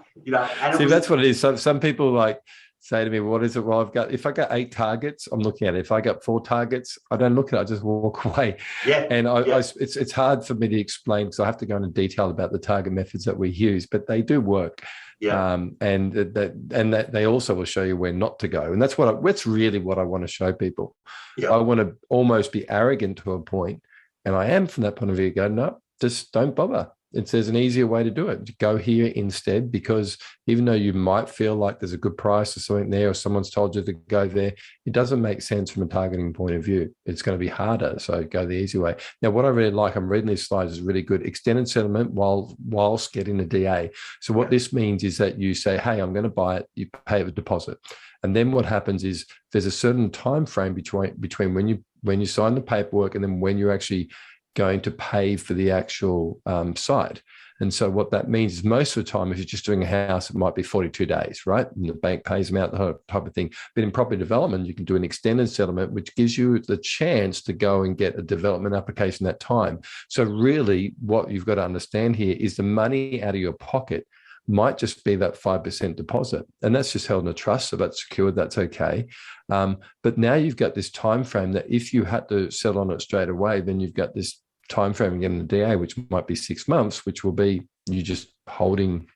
And see, that's what it is. So some people like say to me, what is it? Well, if I got 8 targets, I'm looking at it. If I got 4 targets, I don't look at it. I just walk away. Yeah. And it's hard for me to explain because I have to go into detail about the target methods that we use, but they do work. Yeah. And that they also will show you where not to go. And that's really what I want to show people. Yeah. I want to almost be arrogant to a point. And I am from that point of view, go, no, just don't bother. There's an easier way to do it. Go here instead, because even though you might feel like there's a good price or something there, or someone's told you to go there, it doesn't make sense from a targeting point of view. It's going to be harder. So go the easy way. Now, what I really like, I'm reading these slides, is really good. Extended settlement whilst getting the DA. So what this means is that you say, hey, I'm going to buy it. You pay the deposit. And then what happens is there's a certain time frame between when you sign the paperwork and then when you're actually going to pay for the actual site. And so what that means is most of the time, if you're just doing a house, it might be 42 days, right? And the bank pays them out, the type of thing. But in property development, you can do an extended settlement, which gives you the chance to go and get a development application that time. So really what you've got to understand here is the money out of your pocket might just be that 5% deposit. And that's just held in a trust, so that's secured, that's okay. But now you've got this time frame that if you had to settle on it straight away, then you've got this time frame again in the DA, which might be 6 months, which will be you just holding.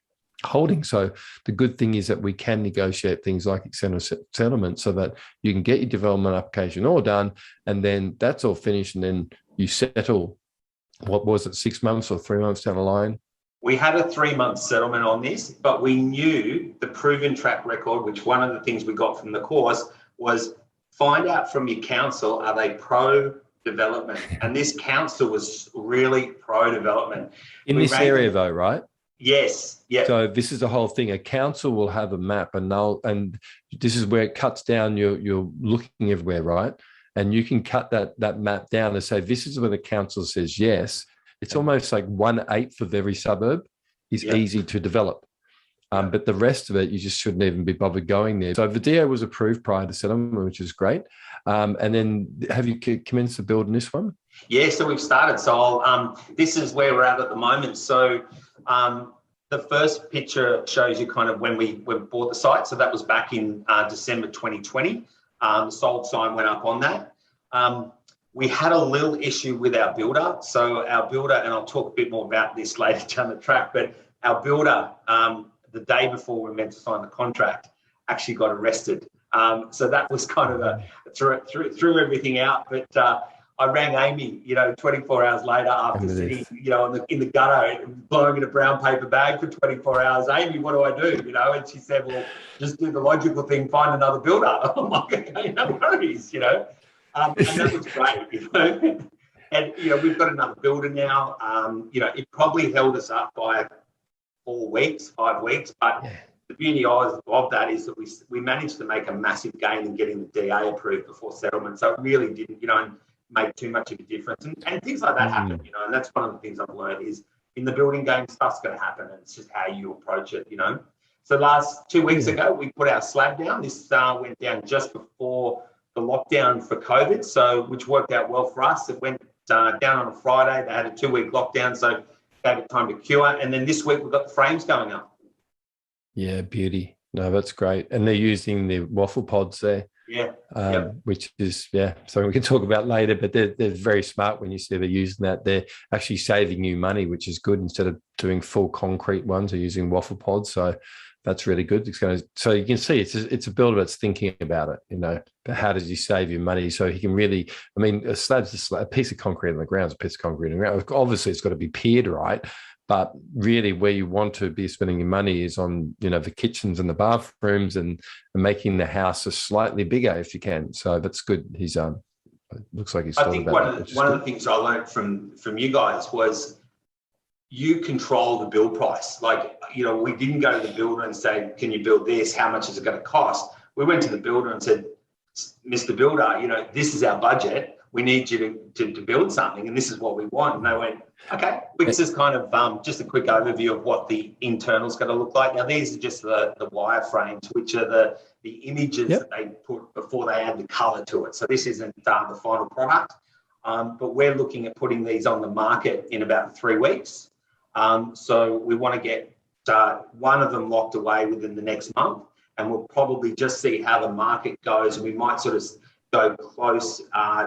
So the good thing is that we can negotiate things like extended settlement so that you can get your development application all done, and then that's all finished, and then you settle. What was it, 6 months or 3 months down the line? We had a 3-month settlement on this, but we knew the proven track record, which one of the things we got from the course was find out from your council, are they pro-development? And this council was really pro-development. In this area though, right? Yes. Yeah. So this is the whole thing. A council will have a map, and this is where it cuts down. You're looking everywhere, right? And you can cut that map down and say, this is where the council says yes. It's almost like 1/8 of every suburb is easy to develop. But the rest of it, you just shouldn't even be bothered going there. So the DA was approved prior to settlement, which is great. And then have you commenced the build in this one? Yeah, so we've started. So this is where we're at the moment. So the first picture shows you kind of when we bought the site. So that was back in December 2020. The sold sign went up on that. We had a little issue with our builder. So our builder, and I'll talk a bit more about this later down the track, but our builder, the day before we were meant to sign the contract, actually got arrested. So that was kind of threw everything out. But I rang Amy, 24 hours later after sitting, in the gutter, blowing in a brown paper bag for 24 hours. Amy, what do I do? And she said, well, just do the logical thing, find another builder. I'm like, okay, no worries, and that was great, And, we've got another builder now. It probably held us up by 5 weeks, but the beauty of that is that we managed to make a massive gain in getting the DA approved before settlement. So it really didn't, make too much of a difference. And things like that happen, and that's one of the things I've learned is in the building game, stuff's going to happen, and it's just how you approach it, So last 2 weeks ago, we put our slab down. This went down just before the lockdown for COVID, so which worked out well for us. It went down on a Friday. They had a 2-week lockdown, so gave it time to cure. And then this week we've got the frames going up. Yeah, beauty. No, that's great. And they're using the waffle pods there. Yeah. Which is, so we can talk about later, but they're very smart when you see they're using that. They're actually saving you money, which is good. Instead of doing full concrete ones, they're using waffle pods. So that's really good. So you can see it's a builder that's thinking about it, but how does he save you money? So he can really, a slab's just a piece of concrete on the ground, is a piece of concrete on the ground. Obviously it's got to be piered right, but really where you want to be spending your money is on, the kitchens and the bathrooms and making the house slightly bigger if you can. So that's good. He's looks like he's thought about it. One of the things I learned from you guys was you control the build price. Like, we didn't go to the builder and say, can you build this? How much is it going to cost? we went to the builder and said, Mr. Builder, you know, this is our budget. We need you to build something, and this is what we want. And they went, okay, which is kind of just a quick overview of what the internal's going to look like. Now, these are just the wireframes, which are the images that they put before they add the color to it. So this isn't the final product, but we're looking at putting these on the market in about 3 weeks. So we want to get one of them locked away within the next month, and we'll probably just see how the market goes. And we might sort of go close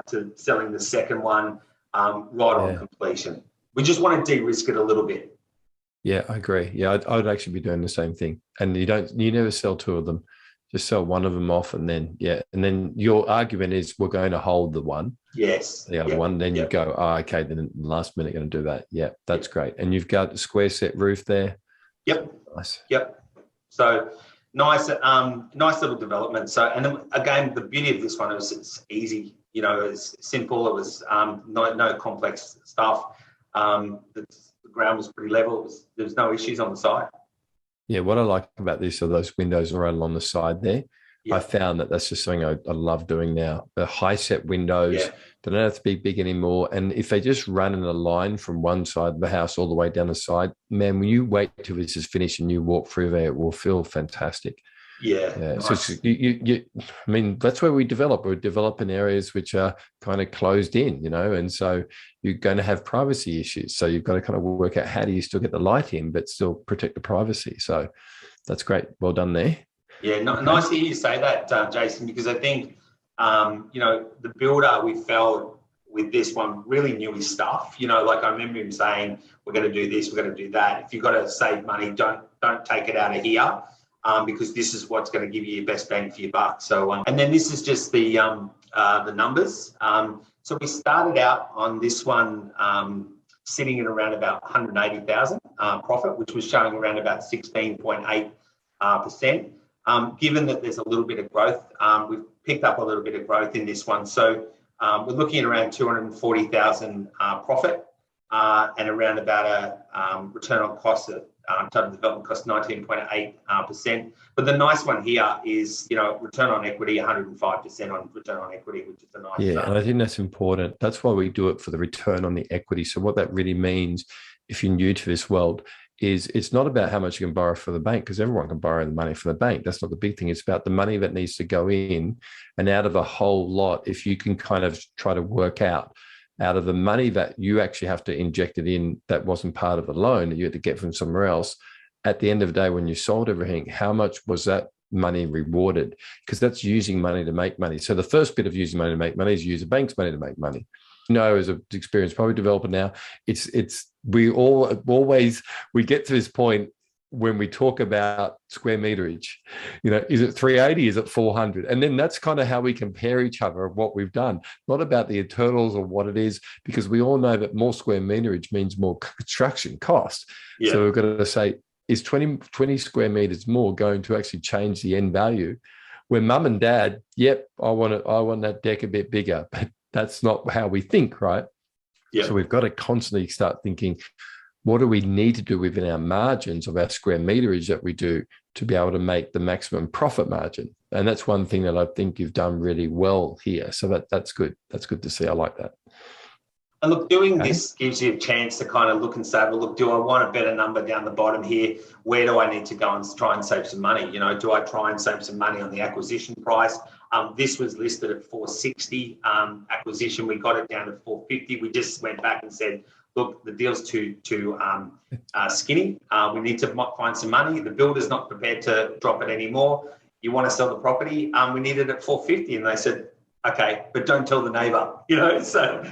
to selling the second one right on completion. We just want to de-risk it a little bit. Yeah, I agree. Yeah, I'd actually be doing the same thing. And you never sell 2 of them. Just sell one of them off, and then and then your argument is we're going to hold the one. Yes. The other one. Then you go, oh, okay. Then last minute going to do that. Yeah, that's great. And you've got the square set roof there. Yep. Nice. Yep. So nice little development. So, and then again, the beauty of this one is it's easy. You know, it's simple. It was no complex stuff. The ground was pretty level. There was no issues on the side. Yeah, what I like about this are those windows right along the side there. Yeah. I found that's just something I love doing now. The high set windows, they don't have to be big anymore. And if they just run in a line from one side of the house all the way down the side, man, when you wait till this is finished and you walk through there, it will feel fantastic. Yeah. Nice. So I mean, that's where we develop. We develop in areas which are kind of closed in, you know, and so you're going to have privacy issues. So you've got to kind of work out how do you still get the light in, but still protect the privacy. So that's great. Well done there. Yeah, nice to hear you say that, Jason, because I think, you know, the builder we felt with this one really knew his stuff. You know, like I remember him saying, we're going to do this, we're going to do that. If you've got to save money, don't take it out of here. Because this is what's going to give you your best bang for your buck. So, and then this is just the numbers. So we started out on this one sitting at around about 180,000 profit, which was showing around about 16.8%. Given that there's a little bit of growth, we've picked up a little bit of growth in this one. So we're looking at around 240,000 profit and around about a return on cost of total development cost 19.8%. But the nice one here is, you know, return on equity, 105% on return on equity, which is a nice. Yeah, and I think that's important. That's why we do it for the return on the equity. So what that really means, if you're new to this world, is it's not about how much you can borrow for the bank, because everyone can borrow the money from the bank. That's not the big thing. It's about the money that needs to go in, and out of a whole lot, if you can kind of try to work out of the money that you actually have to inject it in that wasn't part of the loan that you had to get from somewhere else, at the end of the day, when you sold everything, how much was that money rewarded? Because that's using money to make money. So the first bit of using money to make money is use a bank's money to make money. You know, as an experienced property developer now, we get to this point when we talk about square meterage, you know, is it 380? Is it 400? And then that's kind of how we compare each other of what we've done, not about the internals or what it is, because we all know that more square meterage means more construction cost. Yeah. So we've got to say, is 20 square meters more going to actually change the end value? Where mum and dad, yep, I want that deck a bit bigger, but that's not how we think, right? Yeah. So we've got to constantly start thinking, what do we need to do within our margins of our square meterage that we do to be able to make the maximum profit margin? And that's one thing that I think you've done really well here. So that's good. That's good to see. I like that. And look, doing this gives you a chance to kind of look and say, well, look, do I want a better number down the bottom here? Where do I need to go and try and save some money? You know, do I try and save some money on the acquisition price? This was listed at 460 acquisition. We got it down to 450. We just went back and said, look, the deal's too skinny. We need to find some money. The builder's not prepared to drop it anymore. You want to sell the property? We need it at 450. And they said, okay, but don't tell the neighbour, you know, so.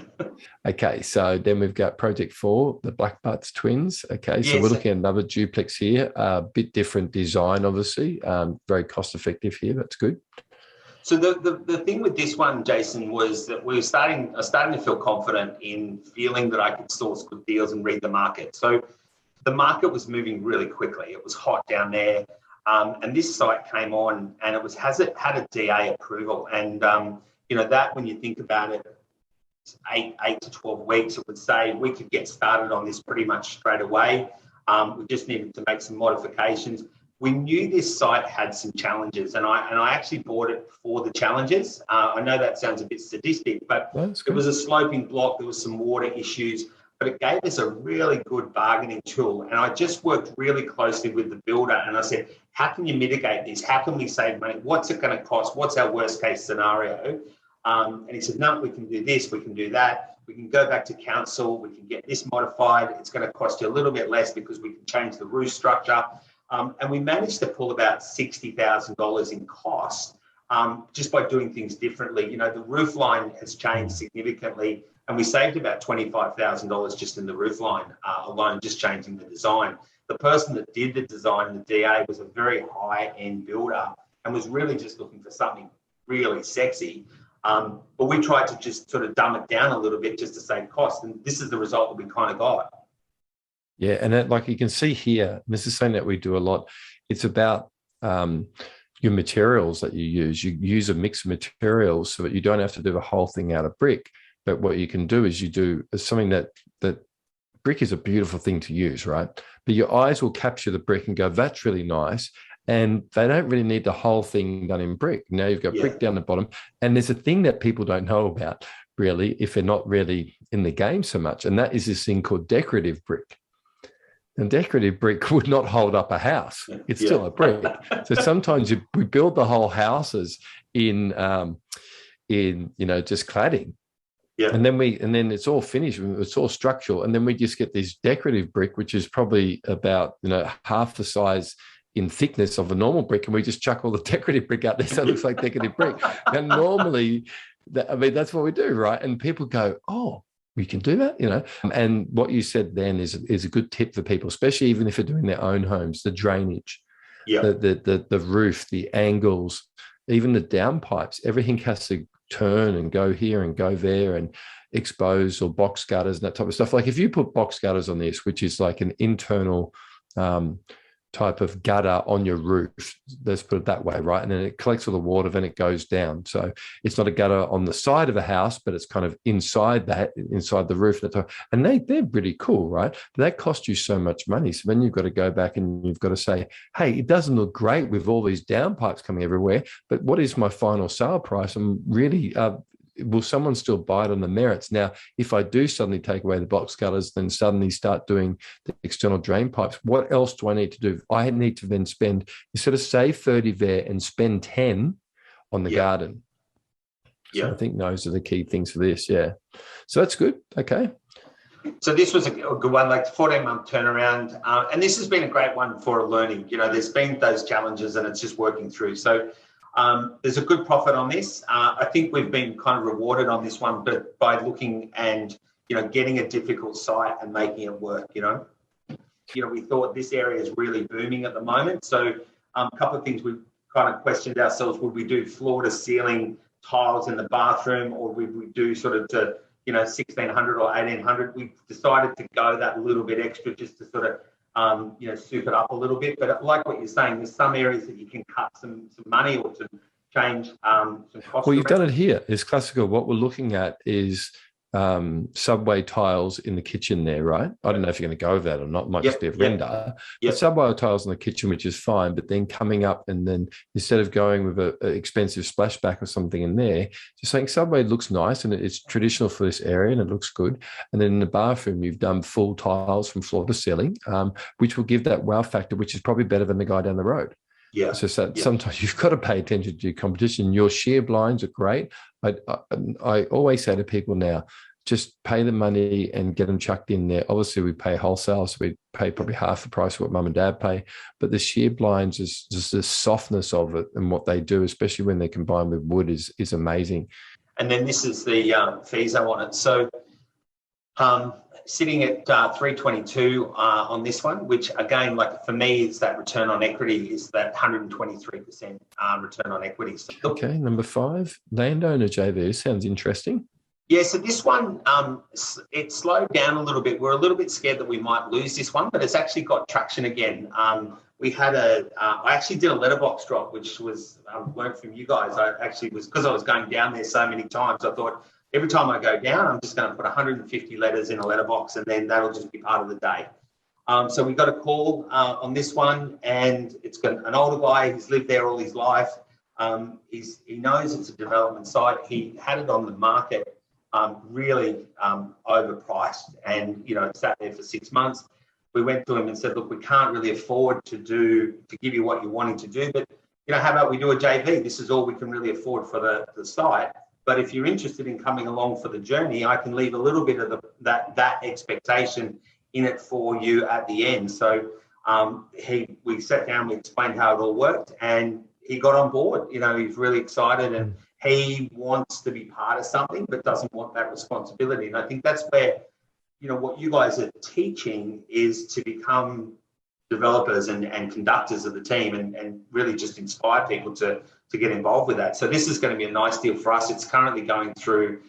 Okay, so then we've got Project 4, the Black Butts twins. Okay, so we're looking at another duplex here, a bit different design, obviously, very cost effective here. That's good. So the thing with this one, Jason, was that I was starting to feel confident in feeling that I could source good deals and read the market. So the market was moving really quickly. It was hot down there. And this site came on and it had a DA approval. And, you know, that when you think about it, 8 to 12 weeks, it would say we could get started on this pretty much straight away. We just needed to make some modifications. we knew this site had some challenges, and I actually bought it for the challenges. I know that sounds a bit sadistic, but it was a sloping block. There was some water issues, but it gave us a really good bargaining tool. And I just worked really closely with the builder, and I said, how can you mitigate this? How can we save money? What's it going to cost? What's our worst case scenario? And he said, no, we can do this, we can do that. We can go back to council, we can get this modified. It's going to cost you a little bit less because we can change the roof structure. And we managed to pull about $60,000 in cost just by doing things differently. You know, the roof line has changed significantly, and we saved about $25,000 just in the roof line alone, just changing the design. The person that did the design, the DA, was a very high-end builder and was really just looking for something really sexy. But we tried to just sort of dumb it down a little bit just to save cost. And this is the result that we kind of got. Yeah, and that, like you can see here, this is something that we do a lot. It's about your materials that you use. You use a mix of materials so that you don't have to do the whole thing out of brick. But what you can do is you do something that brick is a beautiful thing to use, right? But your eyes will capture the brick and go, that's really nice. And they don't really need the whole thing done in brick. Now you've got brick down the bottom. And there's a thing that people don't know about, really, if they're not really in the game so much. And that is this thing called decorative brick. And decorative brick would not hold up a house. It's still a brick. So sometimes we build the whole houses in just cladding. Yeah. And then it's all finished. It's all structural. And then we just get this decorative brick, which is probably about, half the size in thickness of a normal brick. And we just chuck all the decorative brick out there so it looks like decorative brick. And normally, that's what we do, right? And people go, oh, we can do that, And what you said then is a good tip for people, especially even if they're doing their own homes, the drainage, the roof, the angles, even the downpipes, everything has to turn and go here and go there and expose or box gutters and that type of stuff. Like if you put box gutters on this, which is like an internal type of gutter on your roof, let's put it that way, right? And then it collects all the water, then it goes down. So it's not a gutter on the side of the house, but it's kind of inside the roof. And they're pretty cool, right? But that costs you so much money. So then you've got to go back and you've got to say, hey, it doesn't look great with all these downpipes coming everywhere, but what is my final sale price? I'm really will someone still buy it on the merits? Now, if I do suddenly take away the box gutters, then suddenly start doing the external drain pipes, what else do I need to do? I need to then spend, instead of save 30 there and spend 10 on the garden. So I think those are the key things for this. Yeah. So that's good. Okay. So this was a good one, like 14-month turnaround. And this has been a great one for learning. There's been those challenges and it's just working through. So there's a good profit on this. I think we've been kind of rewarded on this one, but by looking and, getting a difficult site and making it work, we thought this area is really booming at the moment. So a couple of things we kind of questioned ourselves, would we do floor to ceiling tiles in the bathroom, or would we do sort of to, 1600 or 1800? We decided to go that little bit extra just to sort of, soup it up a little bit. But like what you're saying, there's some areas that you can cut some money or to change some costs. Well, you've done it here. It's classical. What we're looking at is subway tiles in the kitchen there, right? I don't know if you're going to go over that or not. It might just be a render. But subway tiles in the kitchen, which is fine, but then coming up and then instead of going with an expensive splashback or something in there, just saying subway looks nice and it's traditional for this area and it looks good. And then in the bathroom, you've done full tiles from floor to ceiling, which will give that wow factor, which is probably better than the guy down the road. Yeah. So sometimes you've got to pay attention to your competition. Your sheer blinds are great. I always say to people now, just pay the money and get them chucked in there. Obviously, we pay wholesale, so we pay probably half the price of what mum and dad pay. But the sheer blinds is just the softness of it and what they do, especially when they're combined with wood, is amazing. And then this is the FISO on it. So sitting at 322 on this one, which again, like for me, is that return on equity is that 123% return on equity. So okay, number 5, landowner JV sounds interesting. Yeah, so this one, it slowed down a little bit. We're a little bit scared that we might lose this one, but it's actually got traction again. We had I actually did a letterbox drop, which was learned from you guys. I actually was, because I was going down there so many times, I thought every time I go down, I'm just going to put 150 letters in a letterbox and then that'll just be part of the day. So we got a call on this one, and it's got an older guy who's lived there all his life. He knows it's a development site. He had it on the market, really overpriced, and it sat there for 6 months. We went to him and said, look, we can't really afford to give you what you're wanting to do, but how about we do a JV? This is all we can really afford for the site. But if you're interested in coming along for the journey, I can leave a little bit of that expectation in it for you at the end. So we sat down, we explained how it all worked, and he got on board. He's really excited, and he wants to be part of something, but doesn't want that responsibility. And I think that's where, what you guys are teaching is to become developers and conductors of the team, and really just inspire people to get involved with that. So this is going to be a nice deal for us. It's currently going through,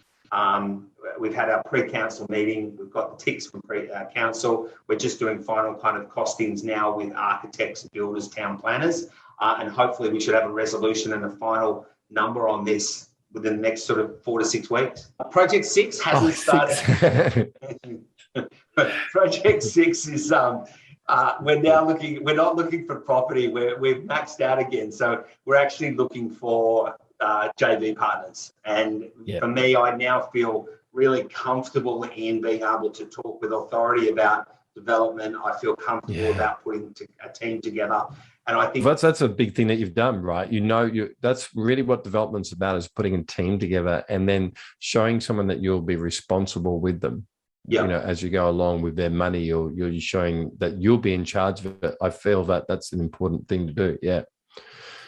we've had our pre-council meeting. We've got the ticks from council. We're just doing final kind of costings now with architects, builders, town planners, and hopefully we should have a resolution and a final number on this within the next sort of 4 to 6 weeks. Project 6 hasn't started. Project 6 is we're not looking for property. We've maxed out again. So we're actually looking for JV partners. And for me, I now feel really comfortable in being able to talk with authority about development. I feel comfortable about putting a team together. And I think that's a big thing that you've done, right? That's really what development's about, is putting a team together and then showing someone that you'll be responsible with them. As you go along with their money, you're showing that you'll be in charge of it. I feel that that's an important thing to do. Yeah.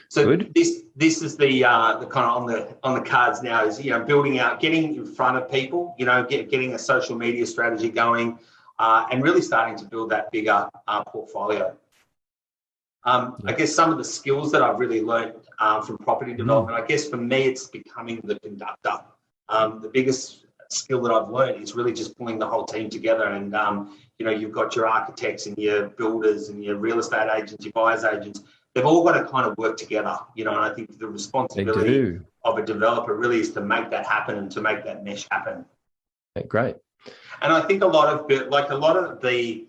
So good. This is the kind of on the cards now is building out, getting in front of people, getting a social media strategy going, and really starting to build that bigger portfolio. I guess some of the skills that I've really learned from property development, I guess for me, it's becoming the conductor. The biggest skill that I've learned is really just pulling the whole team together. And, you've got your architects and your builders and your real estate agents, your buyer's agents. They've all got to kind of work together, and I think the responsibility of a developer really is to make that happen and to make that mesh happen. Great. And I think a lot of the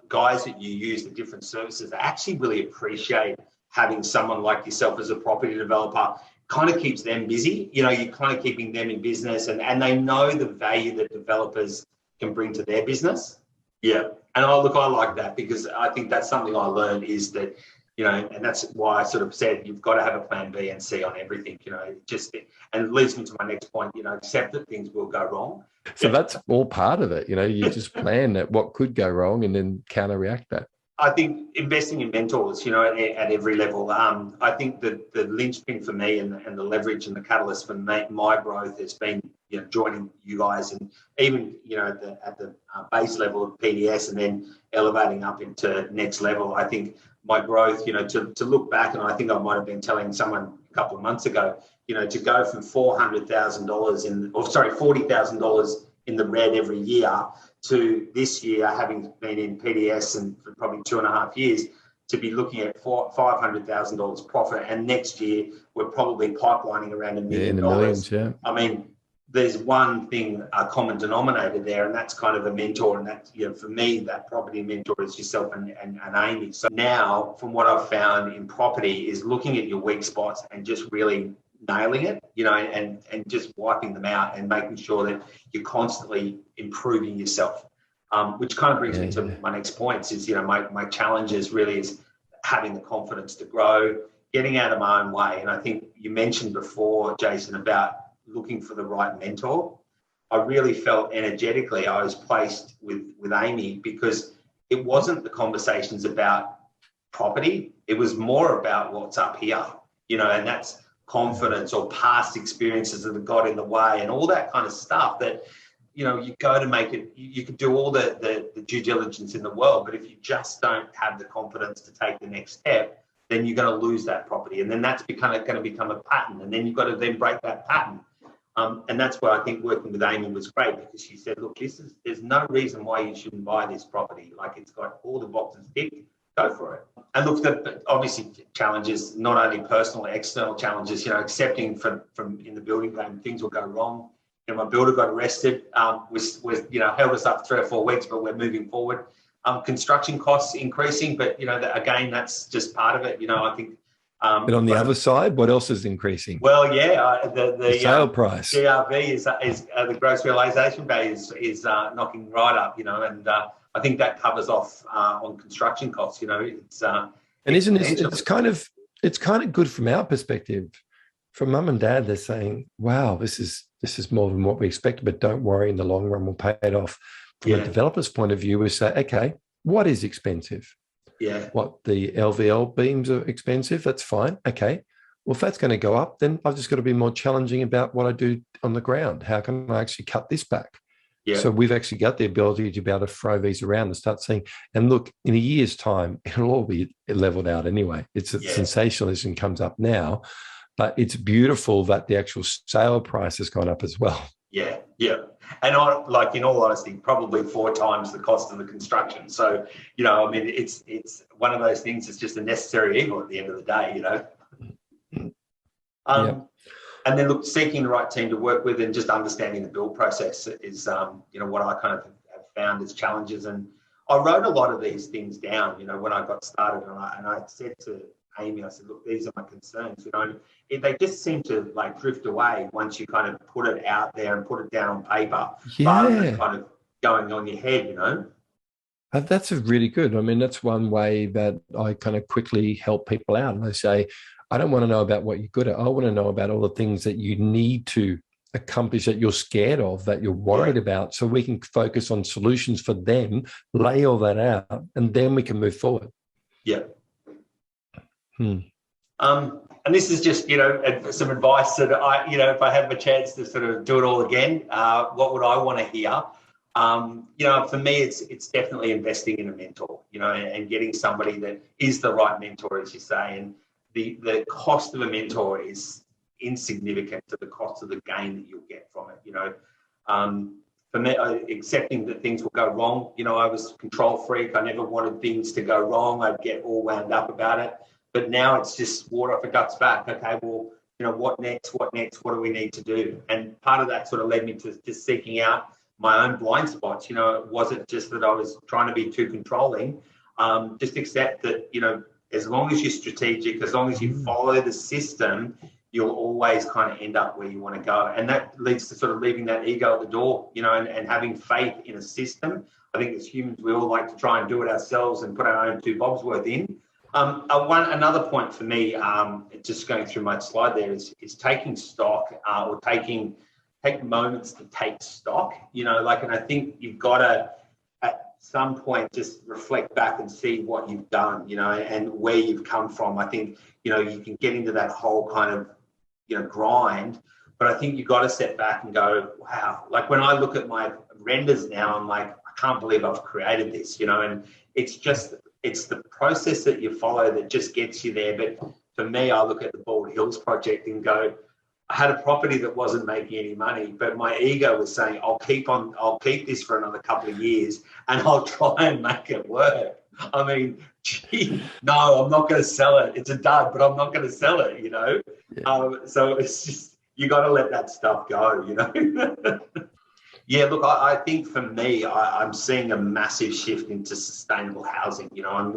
guys that you use, the different services, actually really appreciate having someone like yourself as a property developer. Kind of keeps them busy. You're kind of keeping them in business, and they know the value that developers can bring to their business. Yeah. And I like that, because I think that's something I learned is that, and that's why I sort of said you've got to have a plan B and C on everything, and it leads me to my next point, accept that things will go wrong. So that's all part of it. You just plan at what could go wrong and then counteract that. I think investing in mentors, at every level. I think that the linchpin for me and the leverage and the catalyst for my growth has been, joining you guys, and even, at the base level of PDS, and then elevating up into next level. I think my growth, to look back, and I think I might have been telling someone a couple of months ago, to go from $400,000 $40,000 in the red every year to this year, having been in PDS and for probably 2.5 years, to be looking at $500,000 profit, and next year we're probably pipelining around $1 million. In the millions, yeah. I mean, there's one thing, a common denominator there, and that's kind of a mentor. And that's, for me, that property mentor is yourself and Amy. So now, from what I've found in property, is looking at your weak spots and just really nailing it, and just wiping them out and making sure that you're constantly improving yourself. Which kind of brings me to my next points is, my challenges really is having the confidence to grow, getting out of my own way. And I think you mentioned before, Jason, about looking for the right mentor. I really felt energetically I was placed with Amy, because it wasn't the conversations about property. It was more about what's up here, and that's confidence or past experiences that have got in the way and all that kind of stuff that, you go to make it, you could do all the due diligence in the world, but if you just don't have the confidence to take the next step, then you're going to lose that property. And then that's going to become a pattern. And then you've got to then break that pattern. And that's where I think working with Amy was great, because she said, look, there's no reason why you shouldn't buy this property. Like, it's got all the boxes ticked, go for it. And look, obviously challenges, not only personal, external challenges, accepting from in the building game, things will go wrong. My builder got arrested, was held us up 3 or 4 weeks, but we're moving forward. Construction costs increasing, but again, that's just part of it. I think. But on the other side, what else is increasing? Well, yeah, the sale price. GRV is the gross realisation value is knocking right up. And I think that covers off on construction costs. It's and isn't it? It's kind of good from our perspective. From mum and dad, they're saying, "Wow, this is more than what we expected." But don't worry, in the long run, we'll pay it off. From a developer's point of view, we say, "Okay, what is expensive? Yeah. What, the LVL beams are expensive? That's fine. Okay. Well, if that's going to go up, then I've just got to be more challenging about what I do on the ground. How can I actually cut this back?" Yeah. So we've actually got the ability to be able to throw these around and start seeing, and look, in a year's time, it'll all be leveled out anyway. It's sensationalism comes up now, but it's beautiful that the actual sale price has gone up as well. Yeah. Yeah. And in all honesty, probably 4 times the cost of the construction. So, it's one of those things. It's just a necessary evil at the end of the day, And then look, seeking the right team to work with and just understanding the build process is, what I kind of have found as challenges. And I wrote a lot of these things down, when I got started, and I said to Amy, I said, look, these are my concerns. They just seem to drift away once you kind of put it out there and put it down on paper, rather than kind of going on your head, That's a really good. That's one way that I kind of quickly help people out. And I say, I don't want to know about what you're good at. I want to know about all the things that you need to accomplish, that you're scared of, that you're worried about, so we can focus on solutions for them, lay all that out, and then we can move forward. Yeah. And this is just, some advice that if I have a chance to sort of do it all again, what would I want to hear? For me, it's definitely investing in a mentor, and getting somebody that is the right mentor, as you say. And the cost of a mentor is insignificant to the cost of the gain that you'll get from it. For me, accepting that things will go wrong. I was a control freak. I never wanted things to go wrong. I'd get all wound up about it. But now it's just water off a duck's back. Okay, well, what next? What next? What do we need to do? And part of that sort of led me to just seeking out my own blind spots. It wasn't just that I was trying to be too controlling. Just accept that, as long as you're strategic, as long as you follow the system, you'll always kind of end up where you want to go. And that leads to sort of leaving that ego at the door, and having faith in a system. I think as humans, we all like to try and do it ourselves and put our own 2 bobs worth in. Another point for me, just going through my slide there, is taking stock, or take moments to take stock, and I think you've got to, at some point, just reflect back and see what you've done, and where you've come from. I think, you can get into that whole kind of, grind, but I think you've got to step back and go, wow, when I look at my renders now, I'm like, I can't believe I've created this, and it's the process that you follow that just gets you there. But for me, I look at the Bald Hills project and go, I had a property that wasn't making any money, but my ego was saying, I'll keep this for another couple of years and I'll try and make it work. Gee, no, I'm not going to sell it. It's a dud, but I'm not going to sell it, So it's just, you got to let that stuff go, Yeah, look, I think for me, I'm seeing a massive shift into sustainable housing, and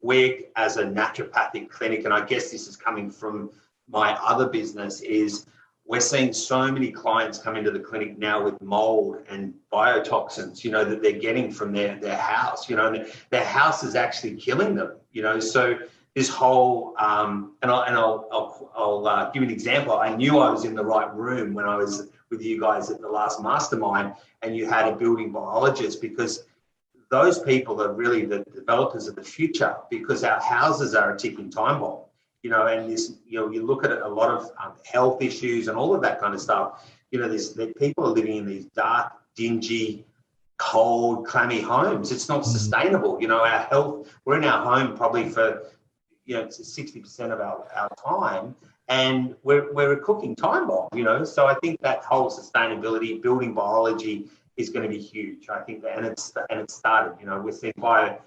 we as a naturopathic clinic, and I guess this is coming from my other business, is we're seeing so many clients come into the clinic now with mold and biotoxins, that they're getting from their house, and their house is actually killing them, so this whole, and I'll give you an example. I knew I was in the right room when I was with you guys at the last mastermind, and you had a building biologist, because those people are really the developers of the future, because our houses are a ticking time bomb, and this, you look at a lot of health issues and all of that kind of stuff. People are living in these dark, dingy, cold, clammy homes. It's not sustainable. Our health, we're in our home probably for, 60% of our time, and we're a cooking time bomb, so I think that whole sustainability, building biology is going to be huge. I think that, and it's started, we're seeing bio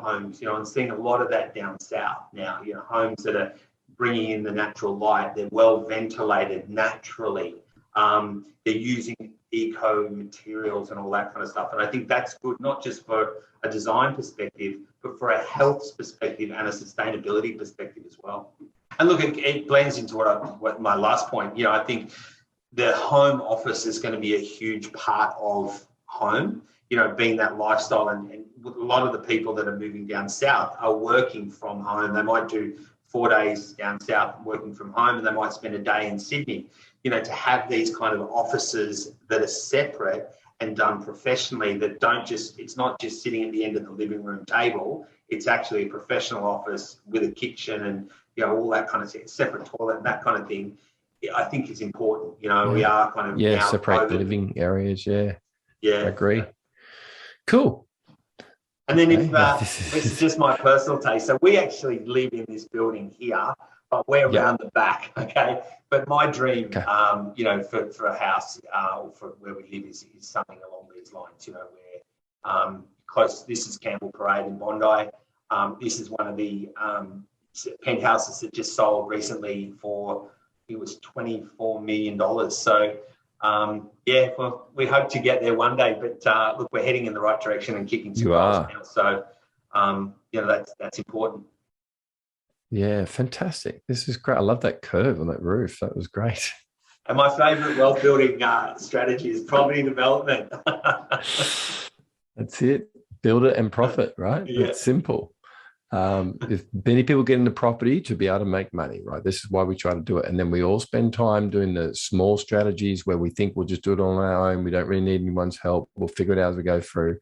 homes, and seeing a lot of that down south now, homes that are bringing in the natural light, they're well ventilated naturally, They're using eco materials and all that kind of stuff. And I think that's good, not just for a design perspective, but for a health perspective and a sustainability perspective as well. And look, it blends into what my last point. You know, I think the home office is going to be a huge part of home, you know, being that lifestyle. And a lot of the people that are moving down south are working from home. They might do 4 days down south working from home, and they might spend a day in Sydney. You know, to have these kind of offices that are separate and done professionally, that don't just, it's not just sitting at the end of the living room table, it's actually a professional office with a kitchen and, you know, all that kind of thing, separate toilet and that kind of thing, I think is important. You know, we are kind of now separate the living areas. Yeah, I agree. Cool. And then if this is just my personal taste, so we actually live in this building here, but we're around the back, okay? But my dream, you know, for a house or for where we live is something along these lines, you know, where close, this is Campbell Parade in Bondi. This is one of the penthouses that just sold recently for, it was $24 million. So, well, we hope to get there one day, but look, we're heading in the right direction and kicking some goals now. So, you know, that's important. Yeah, fantastic. This is great. I love that curve on that roof. That was great. And my favourite wealth building strategy is property development. That's it. Build it and profit, right? Yeah. It's simple. If many people get into property to be able to make money, right? This is why we try to do it. And then we all spend time doing the small strategies where we think we'll just do it on our own. We don't really need anyone's help. We'll figure it out as we go through.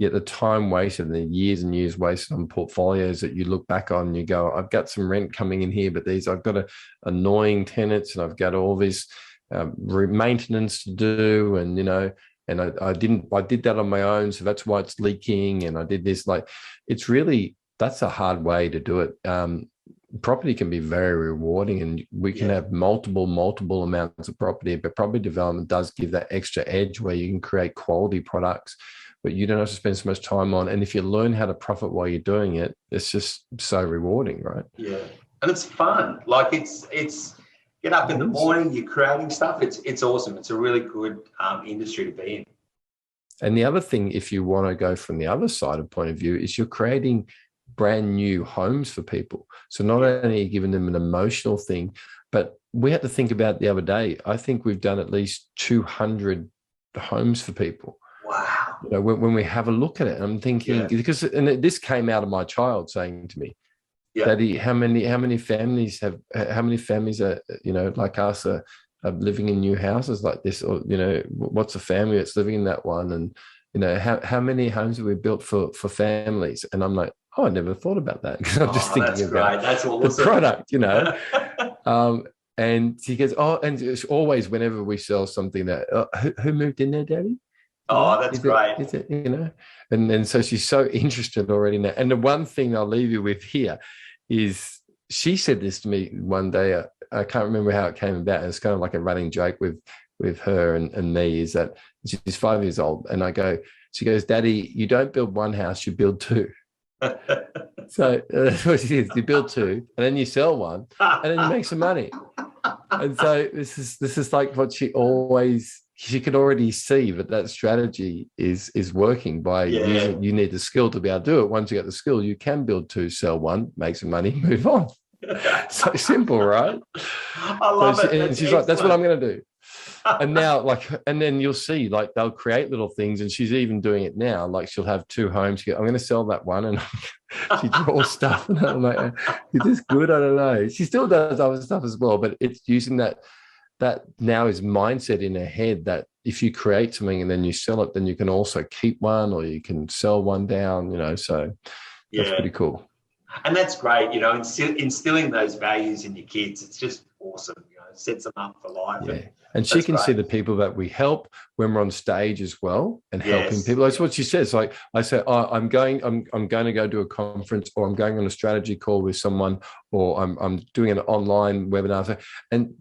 Yet the time wasted and the years and years wasted on portfolios that you look back on and you go, I've got some rent coming in here, but I've got annoying tenants and I've got all this maintenance to do, and you know, and I did that on my own, so that's why it's leaking, and I did this. Like, it's really, that's a hard way to do it. Property can be very rewarding, and we can have multiple amounts of property, but property development does give that extra edge where you can create quality products, but you don't have to spend so much time on. And if you learn how to profit while you're doing it, it's just so rewarding, right? Yeah, and it's fun. Like it's get up in the morning, you're creating stuff. It's awesome. It's a really good industry to be in. And the other thing, if you want to go from the other side of point of view, is you're creating brand new homes for people. So not only are you giving them an emotional thing, but we had to think about it the other day. I think we've done at least 200 homes for people. Wow. You know, when we have a look at it, I'm thinking, because, and this came out of my child saying to me, Daddy, how many families are, you know, like us are living in new houses like this, or, you know, what's a family that's living in that one? And, you know, how many homes have we built for families? And I'm like, oh, I never thought about that, because I'm just thinking about the product, you know. And she goes, oh, and it's always whenever we sell something that, who moved in there, Daddy? Oh, that's great. Is it, you know? And so she's so interested already now. And the one thing I'll leave you with here is, she said this to me one day. I can't remember how it came about. It's kind of like a running joke with her and me, is that she's 5 years old. And she goes, Daddy, you don't build one house, you build two. So that's what she is. You build two, and then you sell one, and then you make some money. And so this is like what she could already see that strategy is working by using. You need the skill to be able to do it. Once you get the skill, you can build two, sell one, make some money, move on. So simple, right? I love it. And she's like, that's what I'm going to do. And now, and then you'll see, like, they'll create little things, and she's even doing it now. Like, she'll have two homes. I'm going to sell that one, and she draws stuff. And I'm like, is this good? I don't know. She still does other stuff as well, but it's using that now is mindset in her head that if you create something and then you sell it, then you can also keep one, or you can sell one down, you know. So that's pretty cool. And that's great, you know, instilling those values in your kids. It's just awesome, you know, it sets them up for life. Yeah. And she can see the people that we help when we're on stage as well, and helping people. That's what she says. Like, I say, I'm going to go to a conference, or I'm going on a strategy call with someone, or I'm doing an online webinar. And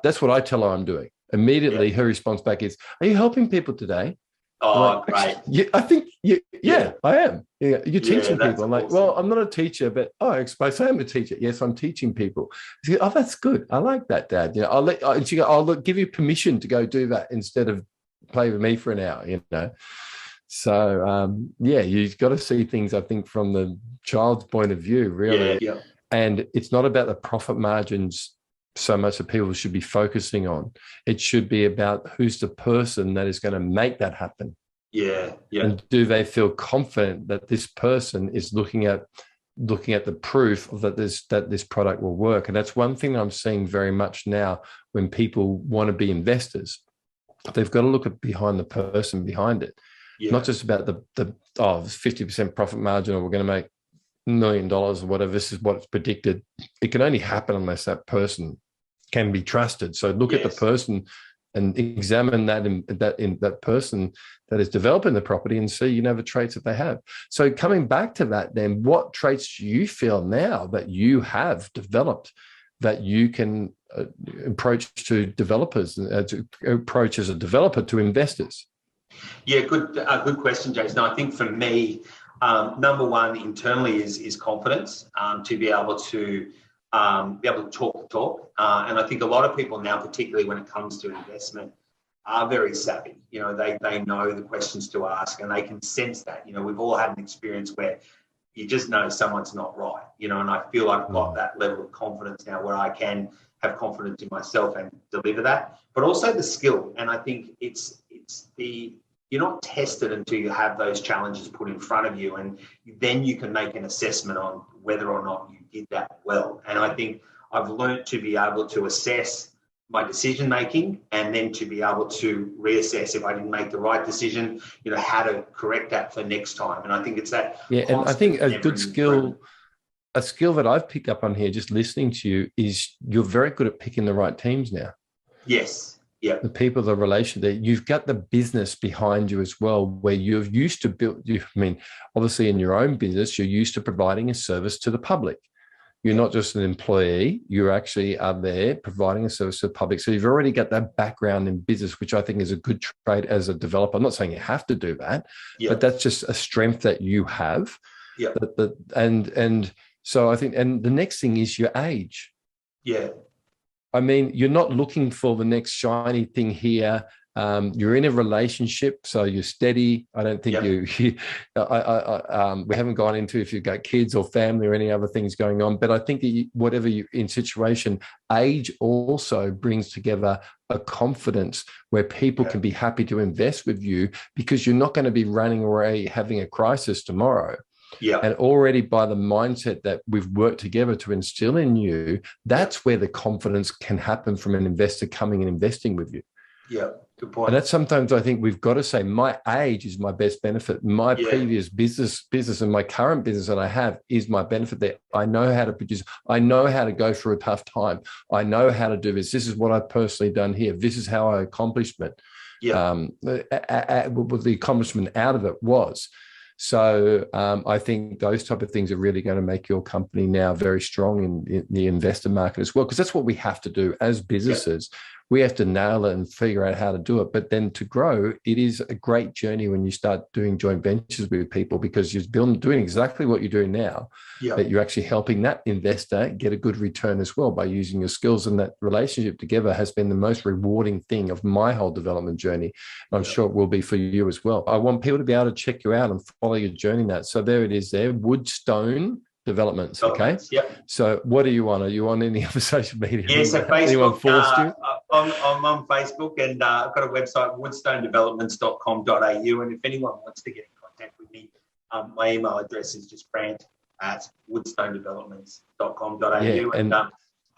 that's what I tell her I'm doing. Immediately, her response back is, are you helping people today? I'm Oh, like, great. yeah, I think, yeah, I am. Yeah, you're teaching that's people. I'm like, awesome. well, I'm not a teacher, but I suppose I am a teacher. Yes, I'm teaching people. She goes, oh, that's good. I like that, Dad. You know, and she goes, I'll give you permission to go do that instead of play with me for an hour, you know. So, yeah, you've got to see things, I think, from the child's point of view, really. Yeah. And it's not about the profit margins so much that people should be focusing on. It should be about who's the person that is going to make that happen. Yeah. And do they feel confident that this person is looking at the proof that this product will work? And that's one thing I'm seeing very much now when people want to be investors. They've got to look at behind the person behind it. Yeah. Not just about the 50% profit margin, or we're going to make $1 million or whatever. This is what's predicted. It can only happen unless that person can be trusted. So look at the person and examine that person that is developing the property and see, the traits that they have. So coming back to that, then what traits do you feel now that you have developed that you can approach to developers, to approach as a developer to investors? Yeah, good question, Jason. I think for me, number one internally is confidence, to be able to talk the talk. And I think a lot of people now, particularly when it comes to investment, are very savvy. They know the questions to ask, and they can sense that. We've all had an experience where you just know someone's not right. And I feel I've got that level of confidence now where I can have confidence in myself and deliver that, but also the skill. And I think you're not tested until you have those challenges put in front of you, and then you can make an assessment on whether or not you did that well. And I think I've learned to be able to assess my decision making, and then to be able to reassess if I didn't make the right decision, how to correct that for next time. And I think it's that. Yeah, and I think a good skill, a skill that I've picked up on here just listening to you is you're very good at picking the right teams now. Yes. Yeah. The people, the relation that you've got the business behind you as well, where you're used to build. Obviously in your own business, you're used to providing a service to the public. You're not just an employee, you actually are there providing a service to the public. So you've already got that background in business, which I think is a good trait as a developer. I'm not saying you have to do that, but that's just a strength that you have. Yeah. And so I think, and the next thing is your age. Yeah. You're not looking for the next shiny thing here. You're in a relationship, so you're steady. I don't think we haven't gone into if you've got kids or family or any other things going on. But I think that whatever you're in situation, age also brings together a confidence where people can be happy to invest with you, because you're not going to be running away having a crisis tomorrow. Yeah. And already by the mindset that we've worked together to instill in you, that's where the confidence can happen from an investor coming and investing with you. Yeah, good point. And that's sometimes I think we've got to say my age is my best benefit. My previous business and my current business that I have is my benefit there. I know how to produce. I know how to go through a tough time. I know how to do this. This is what I've personally done here. This is how I accomplished it. Yeah. What the accomplishment out of it was. So I think those type of things are really going to make your company now very strong in the investor market as well, because that's what we have to do as businesses. We have to nail it and figure out how to do it. But then to grow, it is a great journey when you start doing joint ventures with people, because you're doing exactly what you're doing now, but you're actually helping that investor get a good return as well by using your skills. And that relationship together has been the most rewarding thing of my whole development journey. I'm sure it will be for you as well. I want people to be able to check you out and follow your journey. So there it is there, Woodstone Developments. Okay. Yep. So what are you on? Are you on any other social media? Yeah, so Facebook. Anyone forced you? I'm on Facebook, and I've got a website, woodstonedevelopments.com.au. And if anyone wants to get in contact with me, my email address is just brant@woodstonedevelopments.com.au. And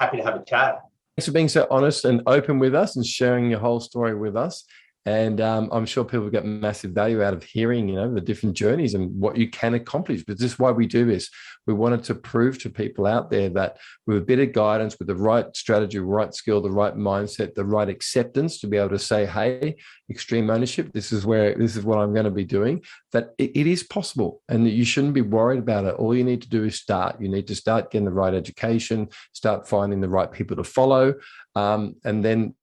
happy to have a chat. Thanks for being so honest and open with us and sharing your whole story with us. And I'm sure people get massive value out of hearing, the different journeys and what you can accomplish. But this is why we do this. We wanted to prove to people out there that with a bit of guidance, with the right strategy, right skill, the right mindset, the right acceptance to be able to say, hey, extreme ownership, this is what I'm going to be doing, that it is possible and that you shouldn't be worried about it. All you need to do is start. You need to start getting the right education, start finding the right people to follow, and then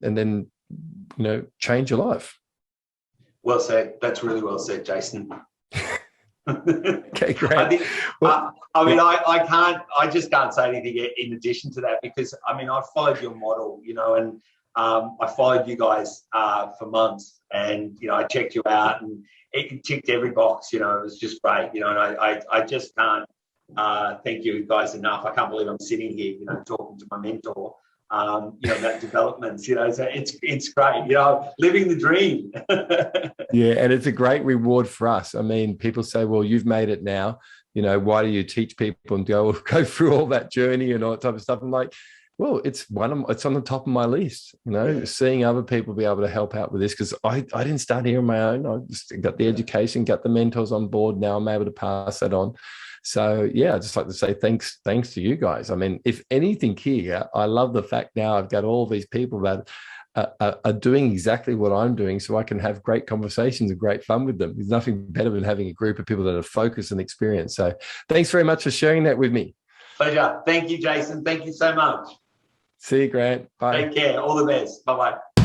change your life. Well said. That's really well said, Jason. Okay, great. I think, I just can't say anything in addition to that, because I followed your model, and I followed you guys for months, and I checked you out, and it ticked every box. It was just great, and I just can't thank you guys enough. I can't believe I'm sitting here, talking to my mentor, about developments, so it's great, living the dream. Yeah, and it's a great reward for us. People say, well, you've made it now, why do you teach people and go through all that journey and all that type of stuff? I'm like, well, it's on the top of my list, seeing other people be able to help out with this, because I didn't start here on my own. I just got the education, got the mentors on board. Now I'm able to pass that on. So yeah, I'd just like to say thanks to you guys. If anything here, I love the fact now I've got all these people that are doing exactly what I'm doing, so I can have great conversations and great fun with them. There's nothing better than having a group of people that are focused and experienced. So thanks very much for sharing that with me. Pleasure. Thank you, Jason. Thank you so much. See you, Grant. Bye. Take care. All the best. Bye-bye.